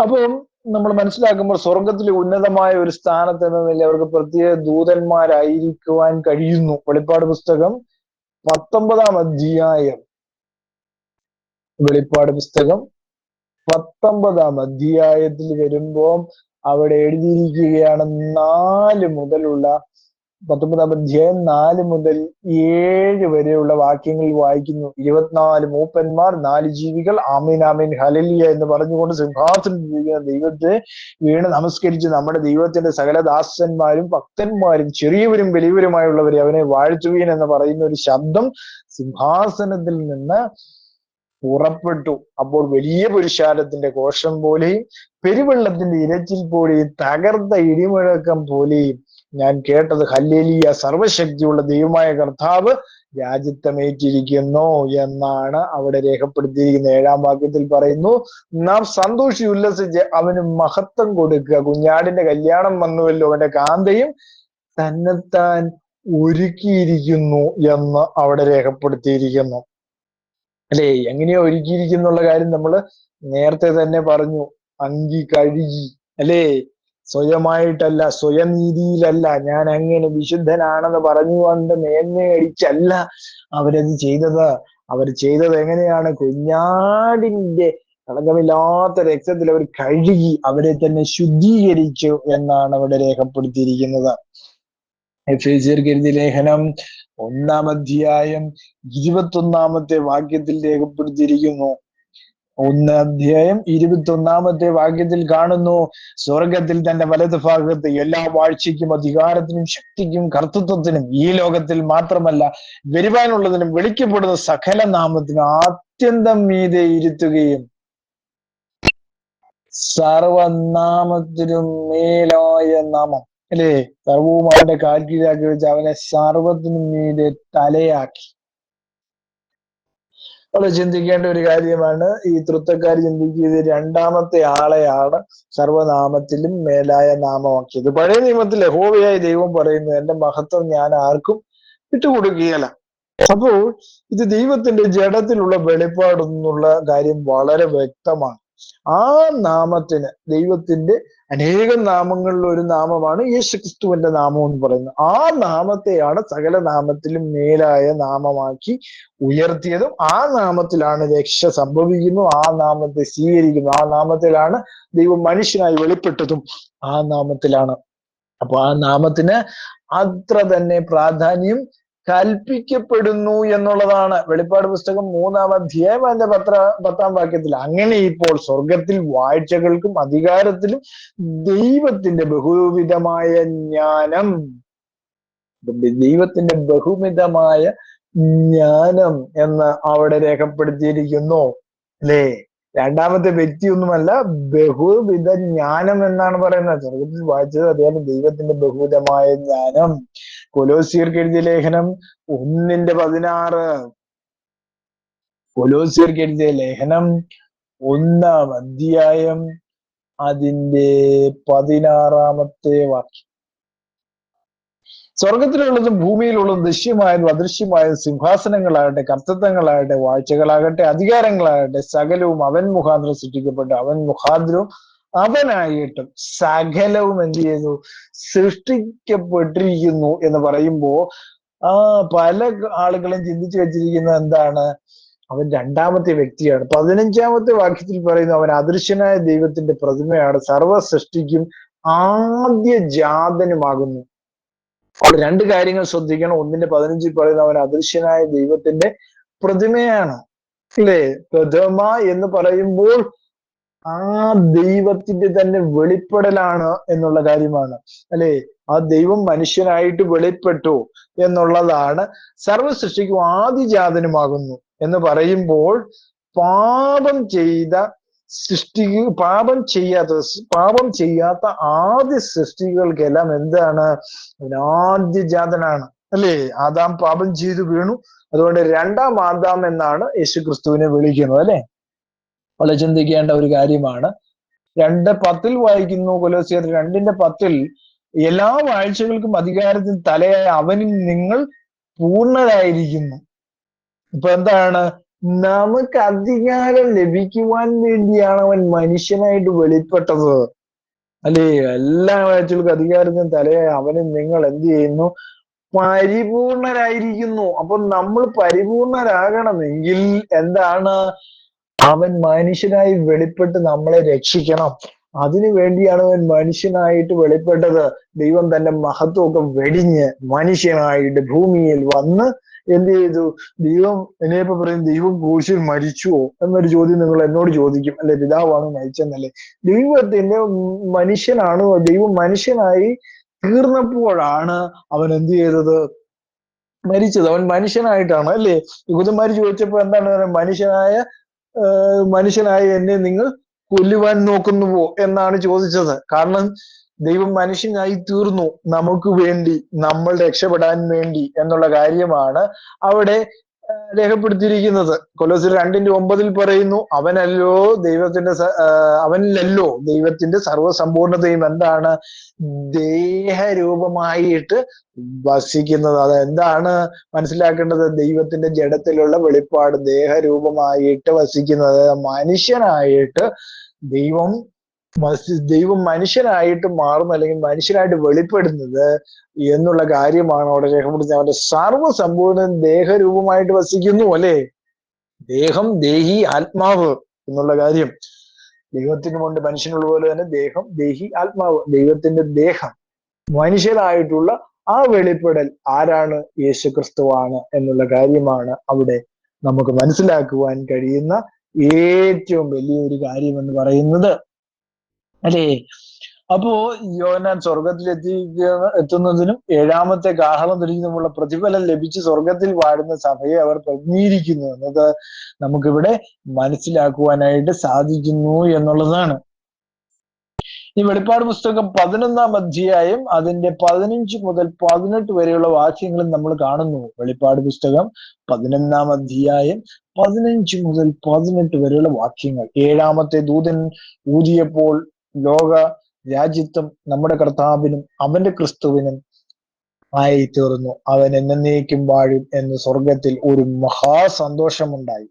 അപ്പം നമ്മൾ മനസ്സിലാക്കുമ്പോൾ സ്വർഗത്തിലെ ഉന്നതമായ ഒരു സ്ഥാനത്ത് എന്ന നിലയിൽ അവർക്ക് പ്രത്യേക ദൂതന്മാരായിരിക്കുവാൻ കഴിയുന്നു. വെളിപ്പാട് പുസ്തകം 19-ാം അധ്യായം 19-ാം അധ്യായത്തിൽ വരുമ്പോൾ അവിടെ എഴുതിയിരിക്കുകയാണ് 4 മുതലുള്ള 19-ാം അധ്യായം 4 മുതൽ 7 വരെയുള്ള വാക്യങ്ങൾ വായിക്കുന്നു. 24 മൂപ്പന്മാർ, 4 ജീവികൾ ആമീൻ ആമീൻ ഹല്ലേലൂയ എന്ന് പറഞ്ഞുകൊണ്ട് സിംഹാസനത്തിൽ ദൈവത്തെ വീണ് നമസ്കരിച്ച് നമ്മുടെ ദൈവത്തിന്റെ സകല ദാസന്മാരും ഭക്തന്മാരും ചെറിയവരും വലിയവരുമായുള്ളവരെ അവനെ വാഴ്ത്തുവീൻ എന്ന് പറയുന്ന ഒരു ശബ്ദം സിംഹാസനത്തിൽ നിന്ന് പുറപ്പെട്ടു. അപ്പോൾ വലിയ പുരുഷാരത്തിന്റെ ഘോഷം പോലെയും പെരുവെള്ളത്തിന്റെ ഇരച്ചിൽ പോലെയും തകർത്ത ഇടിമുഴക്കം പോലെയും ഞാൻ കേട്ടത്, ഹല്ലേലൂയ, സർവശക്തിയുള്ള ദൈവമായ കർത്താവ് രാജ്യത്വമേറ്റിരിക്കുന്നു എന്നാണ് അവിടെ രേഖപ്പെടുത്തിയിരിക്കുന്നത്. 7-ാം വാക്യത്തിൽ പറയുന്നു, നാം സന്തോഷി ഉല്ലസിച്ച് അവന് മഹത്വം കൊടുക്കുക. കുഞ്ഞാടിന്റെ കല്യാണം വന്നുവല്ലോ, അവന്റെ കാന്തയും തന്നെത്താൻ ഒരുക്കിയിരിക്കുന്നു എന്ന് അവിടെ രേഖപ്പെടുത്തിയിരിക്കുന്നു. അല്ലേ? എങ്ങനെയോ ഒരുക്കിയിരിക്കുന്നുള്ള കാര്യം നമ്മൾ നേരത്തെ തന്നെ പറഞ്ഞു. അങ്കി കഴുകി, അല്ലേ? സ്വയമായിട്ടല്ല, സ്വയനീതിയിലല്ല, ഞാൻ അങ്ങനെ വിശുദ്ധനാണെന്ന് പറഞ്ഞുകൊണ്ട് മേന്മയടിച്ചല്ല അവരത് ചെയ്തത്. അവർ ചെയ്തത് എങ്ങനെയാണ്? കുഞ്ഞാടിന്റെ കളങ്കമില്ലാത്ത രക്തത്തിൽ അവർ കഴുകി അവരെ തന്നെ ശുദ്ധീകരിച്ചു എന്നാണ് അവിടെ രേഖപ്പെടുത്തിയിരിക്കുന്നത്. എഫേസ്യർക്ക് എഴുതിയ ലേഖനം 1-ാം അധ്യായം 21-ാമത്തെ വാക്യത്തിൽ രേഖപ്പെടുത്തിയിരിക്കുന്നു. 1-ാം അധ്യായം 21-ാമത്തെ വാക്യത്തിൽ കാണുന്നു, സ്വർഗത്തിൽ തന്റെ വലത് ഭാഗത്ത് എല്ലാ വാഴ്ചയ്ക്കും അധികാരത്തിനും ശക്തിക്കും കർത്തൃത്വത്തിനും ഈ ലോകത്തിൽ മാത്രമല്ല വരുവാനുള്ളതിനും വിളിക്കപ്പെടുന്ന സകല നാമത്തിനും അത്യന്തം മീതെ ഇരുത്തുകയും സർവനാമത്തിനും മേലായ നാമം, അല്ലേ? സർവവും അവന്റെ കാൽക്കീഴാക്കി വെച്ച് അവനെ സർവത്തിനും മീതെ തലയാക്കി. വളരെ ചിന്തിക്കേണ്ട ഒരു കാര്യമാണ്. ഈ തൃത്വക്കാർ ചിന്തിക്കുന്നത് 2-ാമത്തെ ആളെയാണ് സർവനാമത്തിലും മേലായ നാമമാക്കിയത്. പഴയ നിയമത്തിൽ യഹോവയായ ദൈവം പറയുന്നു, എന്റെ മഹത്വം ഞാൻ ആർക്കും വിട്ടുകൊടുക്കുകയില്ല. അപ്പോൾ ഇത് ദൈവത്തിന്റെ ജഡത്തിലുള്ള വെളിപ്പാടെന്നുള്ള കാര്യം വളരെ വ്യക്തമാണ്. ആ നാമത്തിന്, ദൈവത്തിന്റെ അനേകം നാമങ്ങളിൽ ഒരു നാമമാണ് യേശുക്രിസ്തുവിന്റെ നാമം എന്ന് പറയുന്നത്. ആ നാമത്തെയാണ് സകല നാമത്തിലും മേലായ നാമമാക്കി ഉയർത്തിയതും. ആ നാമത്തിലാണ് രക്ഷ സംഭവിക്കുന്നു, ആ നാമത്തെ സ്വീകരിക്കുന്നു, ആ നാമത്തിലാണ് ദൈവം മനുഷ്യനായി വെളിപ്പെട്ടതും ആ നാമത്തിലാണ്. അപ്പൊ ആ നാമത്തിന് അത്ര തന്നെ പ്രാധാന്യം കൽപ്പിക്കപ്പെടുന്നു എന്നുള്ളതാണ്. വെളിപ്പാട് പുസ്തകം 3-ാം അധ്യായം അതിന്റെ 10-ാം വാക്യത്തിൽ. അങ്ങനെ ഇപ്പോൾ സ്വർഗത്തിൽ വാഴ്ചകൾക്കും അധികാരത്തിലും ദൈവത്തിന്റെ ബഹുവിധമായ ജ്ഞാനം, ദൈവത്തിന്റെ ബഹുവിധമായ ജ്ഞാനം എന്ന് അവിടെ രേഖപ്പെടുത്തിയിരിക്കുന്നു. അല്ലേ? രണ്ടാമത്തെ വ്യക്തിയൊന്നുമല്ല, ബഹുവിധ ജ്ഞാനം എന്നാണ് പറയുന്നത്. സ്വർഗത്തിൽ വായിച്ചത് അതേപോലെ ദൈവത്തിന്റെ ബഹുവിധമായ ജ്ഞാനം. കൊലോസ്യർക്ക് എഴുതിയ ലേഖനം 1:16. കൊലോസ്യർക്ക് എഴുതിയ ലേഖനം 1-ാം അധ്യായം അതിന്റെ 16-ാമത്തെ വാക്യം. സ്വർഗത്തിലുള്ളതും ഭൂമിയിലുള്ളതും ദൃശ്യമായതും അദൃശ്യമായതും സിംഹാസനങ്ങളാകട്ടെ, കർത്തൃത്വങ്ങളാകട്ടെ, വാഴ്ചകളാകട്ടെ, അധികാരങ്ങളാകട്ടെ, സകലവും അവൻ മുഖാന്തരം സൃഷ്ടിക്കപ്പെട്ടു. അവൻ മുഖാന്തരവും അവനായിട്ടും സകലവും എന്ത് ചെയ്യുന്നു? സൃഷ്ടിക്കപ്പെട്ടിരിക്കുന്നു എന്ന് പറയുമ്പോ പല ആളുകളും ചിന്തിച്ചു വെച്ചിരിക്കുന്നത് എന്താണ്? അവൻ രണ്ടാമത്തെ വ്യക്തിയാണ്. 15-ാമത്തെ വാക്യത്തിൽ പറയുന്നു അവൻ അദൃശ്യനായ ദൈവത്തിന്റെ പ്രതിമയാണ്, സർവ്വ സൃഷ്ടിക്കും ആദ്യ ജാതനുമാകുന്നു. അവിടെ രണ്ട് കാര്യങ്ങൾ ശ്രദ്ധിക്കണം. 1:15 പറയുന്ന അവൻ അദൃശ്യനായ ദൈവത്തിന്റെ പ്രതിമയാണ്. അല്ലേ? പ്രഥമ എന്ന് പറയുമ്പോൾ ആ ദൈവത്തിന്റെ തന്നെ വെളിപ്പെടലാണ് എന്നുള്ള കാര്യമാണ്. അല്ലെ? ആ ദൈവം മനുഷ്യനായിട്ട് വെളിപ്പെട്ടു എന്നുള്ളതാണ്. സർവ്വ സൃഷ്ടിക്കും ആദിജാതനുമാകുന്നു എന്ന് പറയുമ്പോൾ പാപം ചെയ്യാത്ത ആദ്യ സൃഷ്ടികൾക്കെല്ലാം എന്താണ്? ആദ്യജാതനാണ്. അല്ലേ? ആദാം പാപം ചെയ്തു വീണു. അതുകൊണ്ട് 2-ാം ആദാം എന്നാണ് യേശുക്രിസ്തുവിനെ വിളിക്കുന്നത്. അല്ലെ? വളരെ ചിന്തിക്കേണ്ട ഒരു കാര്യമാണ്. 2:10 വായിക്കുന്നു. കൊലോസ്യർ 2:10 എല്ലാ വാഴ്ചകൾക്കും അധികാരത്തിൽ തലയായ അവനിൽ നിങ്ങൾ പൂർണ്ണരായിരിക്കുന്നു. ഇപ്പൊ എന്താണ്? നമുക്ക് അധികാരം ലഭിക്കുവാൻ വേണ്ടിയാണ് അവൻ മനുഷ്യനായിട്ട് വെളിപ്പെട്ടത്. അല്ലേ? എല്ലാ വാഴ്ചകൾക്കും അധികാരത്തിന് തലയായ അവനിൽ നിങ്ങൾ എന്ത് ചെയ്യുന്നു? പരിപൂർണരായിരിക്കുന്നു. അപ്പൊ നമ്മൾ പരിപൂർണരാകണമെങ്കിൽ എന്താണ്? അവൻ മനുഷ്യനായി വെളിപ്പെട്ട് നമ്മളെ രക്ഷിക്കണം. അതിനു വേണ്ടിയാണ് അവൻ മനുഷ്യനായിട്ട് വെളിപ്പെട്ടത്. ദൈവം തന്റെ മഹത്വമൊക്കെ വെടിഞ്ഞ് മനുഷ്യനായിട്ട് ഭൂമിയിൽ വന്ന് എന്ത് ചെയ്തു? ദൈവം ഇനിയിപ്പോ പറയും ദൈവം ക്രൂശിൽ മരിച്ചുവോ എന്നൊരു ചോദ്യം നിങ്ങൾ എന്നോട് ചോദിക്കും. അല്ലെ? പിതാവാണ് മരിച്ചെന്നല്ലേ? ദൈവത്തിന്റെ മനുഷ്യനാണ്. ദൈവം മനുഷ്യനായി തീർന്നപ്പോഴാണ് അവൻ എന്ത് ചെയ്തത്? മരിച്ചത്. അവൻ മനുഷ്യനായിട്ടാണ്. അല്ലേ? യഹൂദന്മാര് ചോദിച്ചപ്പോ എന്താണ്? മനുഷ്യനായ എന്നെ നിങ്ങൾ കൊല്ലുവാൻ നോക്കുന്നുവോ എന്നാണ് ചോദിച്ചത്. കാരണം ദൈവം മനുഷ്യനായി തീർന്നു നമുക്ക് വേണ്ടി, നമ്മൾ രക്ഷപ്പെടാൻ വേണ്ടി എന്നുള്ള കാര്യമാണ് അവിടെ രേഖപ്പെടുത്തിയിരിക്കുന്നത്. കൊലോസ്യർ 2:9 പറയുന്നു അവനിലല്ലോ ദൈവത്തിന്റെ സർവ്വസമ്പൂർണതയും എന്താണ്? ദേഹരൂപമായിട്ട് വസിക്കുന്നത്. അതെന്താണ് മനസ്സിലാക്കേണ്ടത്? ദൈവത്തിന്റെ ജഡത്തിലുള്ള വെളിപ്പാട് ദേഹരൂപമായിട്ട് വസിക്കുന്നത്. മനുഷ്യനായിട്ട് ദൈവം മനുഷ്യനായിട്ട് മാറുന്നു, അല്ലെങ്കിൽ മനുഷ്യനായിട്ട് വെളിപ്പെടുന്നത് എന്നുള്ള കാര്യമാണ് അവിടെ രേഖപ്പെടുത്തുന്നത്. അവന്റെ സർവ്വസമ്പൂർണ്ണ ദേഹരൂപമായിട്ട് വസിക്കുന്നു. അല്ലെ? ദേഹം, ദേഹി, ആത്മാവ് എന്നുള്ള കാര്യം ദൈവത്തിനുമുണ്ട്. മനുഷ്യനുള്ള പോലെ തന്നെ ദേഹം, ദേഹി, ആത്മാവ്. ദൈവത്തിന്റെ ദേഹം, മനുഷ്യരായിട്ടുള്ള ആ വെളിപ്പെടൽ ആരാണ്? യേശുക്രിസ്തുവാണ് എന്നുള്ള കാര്യമാണ് അവിടെ നമുക്ക് മനസ്സിലാക്കുവാൻ കഴിയുന്ന ഏറ്റവും വലിയൊരു കാര്യം എന്ന് പറയുന്നത്. അല്ലേ? അപ്പോ യോഹന്നാൻ എത്തുന്നതിനും 7-ാമത്തെ കാഹളം തിരിഞ്ഞുമുള്ള പ്രതിഫലം ലഭിച്ച് സ്വർഗത്തിൽ വാഴുന്ന സഭയെ അവർ പ്രതിനിധീകരിക്കുന്നു എന്നത് നമുക്കിവിടെ മനസ്സിലാക്കുവാനായിട്ട് സാധിക്കുന്നു എന്നുള്ളതാണ്. ഈ വെളിപ്പാട് പുസ്തകം 11-ാം അധ്യായം അതിന്റെ 15 മുതൽ 18 വരെയുള്ള വാക്യങ്ങളും നമ്മൾ കാണുന്നു. വെളിപ്പാട് പുസ്തകം 11-ാം അധ്യായം 15 മുതൽ 18 വരെയുള്ള വാക്യങ്ങൾ. 7-ാമത്തെ ദൂതൻ ഊതിയപ്പോൾ ലോക രാജ്യത്വം നമ്മുടെ കർത്താവിനും അവന്റെ ക്രിസ്തുവിനും ആയി തീർന്നു. അവൻ എന്നേക്കും വാഴും എന്ന് സ്വർഗത്തിൽ ഒരു മഹാസന്തോഷമുണ്ടായി.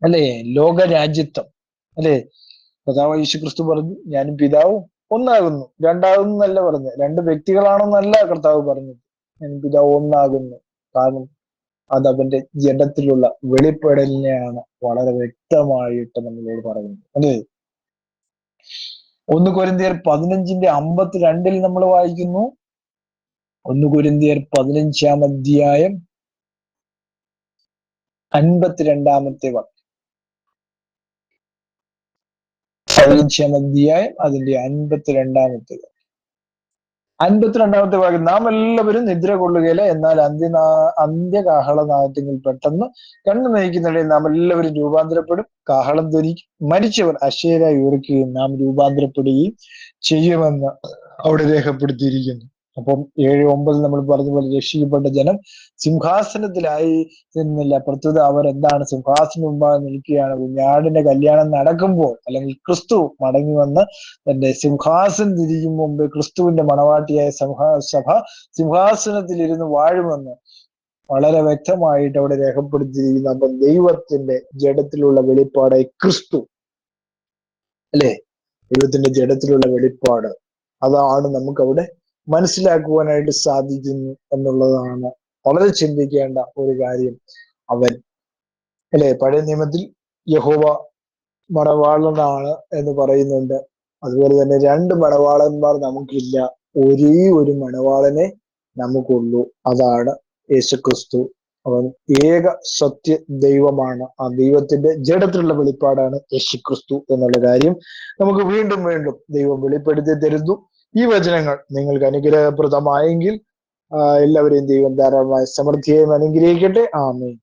അല്ലേ? ലോകരാജ്യത്വം. അല്ലേ? കർത്താവ് യേശു ക്രിസ്തു പറഞ്ഞു ഞാനും പിതാവും ഒന്നാകുന്നു. രണ്ടാകുന്നല്ല പറഞ്ഞു. 2 വ്യക്തികളാണെന്നല്ല കർത്താവ് പറഞ്ഞത്. ഞാനും പിതാവ് ഒന്നാകുന്നു. കാരണം അത് അവന്റെ ജഡത്തിലുള്ള വെളിപ്പെടലിനെയാണ് വളരെ വ്യക്തമായിട്ട് നമ്മളോട് പറയുന്നത്. അല്ലേ? 1 കൊരിന്ത്യർ 15:52 നമ്മൾ വായിക്കുന്നു 1 കൊരിന്ത്യർ 15-ാം അധ്യായം 52-ാമത്തെ വാക്യം. 15-ാം അധ്യായം അതിന്റെ 52-ാമത്തെ വാക്യം. 52-ാമത്തെ വാക്യം. നാം എല്ലാവരും നിദ്ര കൊള്ളുകയില്ല, എന്നാൽ അന്ത്യകാഹളനാദത്തിൽ പെട്ടെന്ന് കണ്ണു നയിക്കുന്നിടയിൽ നാം എല്ലാവരും രൂപാന്തരപ്പെടും. കാഹളം ധ്വനിക്കും, മരിച്ചവർ അശേരായി ഉയർക്കുകയും നാം രൂപാന്തരപ്പെടുകയും ചെയ്യുമെന്ന് അവിടെ രേഖപ്പെടുത്തിയിരിക്കുന്നു. അപ്പം 7-9 നമ്മൾ പറഞ്ഞ പോലെ രക്ഷിക്കപ്പെട്ട ജനം സിംഹാസനത്തിലായി നിന്നില്ല, പ്രസ്തുത അവർ എന്താണ് സിംഹാസനം മുമ്പാകെ നിൽക്കുകയാണ്. കുഞ്ഞാടിന്റെ കല്യാണം നടക്കുമ്പോൾ, അല്ലെങ്കിൽ ക്രിസ്തു മടങ്ങി വന്ന് തന്റെ സിംഹാസനം തിരിക്കും മുമ്പ് ക്രിസ്തുവിന്റെ മണവാട്ടിയായ സഭ സിംഹാസനത്തിൽ ഇരുന്ന് വാഴുമെന്ന് വളരെ വ്യക്തമായിട്ട് അവിടെ രേഖപ്പെടുത്തിയിരിക്കുന്നു. അപ്പം ദൈവത്തിന്റെ ജഡത്തിലുള്ള വെളിപ്പാടായി ക്രിസ്തു, അല്ലെ, ദൈവത്തിന്റെ ജഡത്തിലുള്ള വെളിപ്പാട്, അതാണ് നമുക്ക് അവിടെ മനസ്സിലാക്കുവാനായിട്ട് സാധിക്കുന്നു എന്നുള്ളതാണ് വളരെ ചിന്തിക്കേണ്ട ഒരു കാര്യം. അവൻ, അല്ലെ, പഴയ നിയമത്തിൽ യഹോവ മണവാളനാണ് എന്ന് പറയുന്നുണ്ട്. അതുപോലെ തന്നെ 2 മണവാളന്മാർ നമുക്കില്ല, ഒരേ ഒരു മണവാളനെ നമുക്കുള്ളൂ, അതാണ് യേശുക്രിസ്തു. അവൻ ഏക സത്യ ദൈവമാണ്. ആ ദൈവത്തിന്റെ ജഡത്തിലുള്ള വെളിപ്പാടാണ് യേശുക്രിസ്തു എന്നുള്ള കാര്യം നമുക്ക് വീണ്ടും വീണ്ടും ദൈവം വെളിപ്പെടുത്തി തരുന്നു. ഈ വചനങ്ങൾ നിങ്ങൾക്ക് അനുഗ്രഹപ്രദമായെങ്കിൽ എല്ലാവരെയും ദൈവം ധാരാളമായി സമൃദ്ധിയായും അനുഗ്രഹിക്കട്ടെ. ആമേൻ.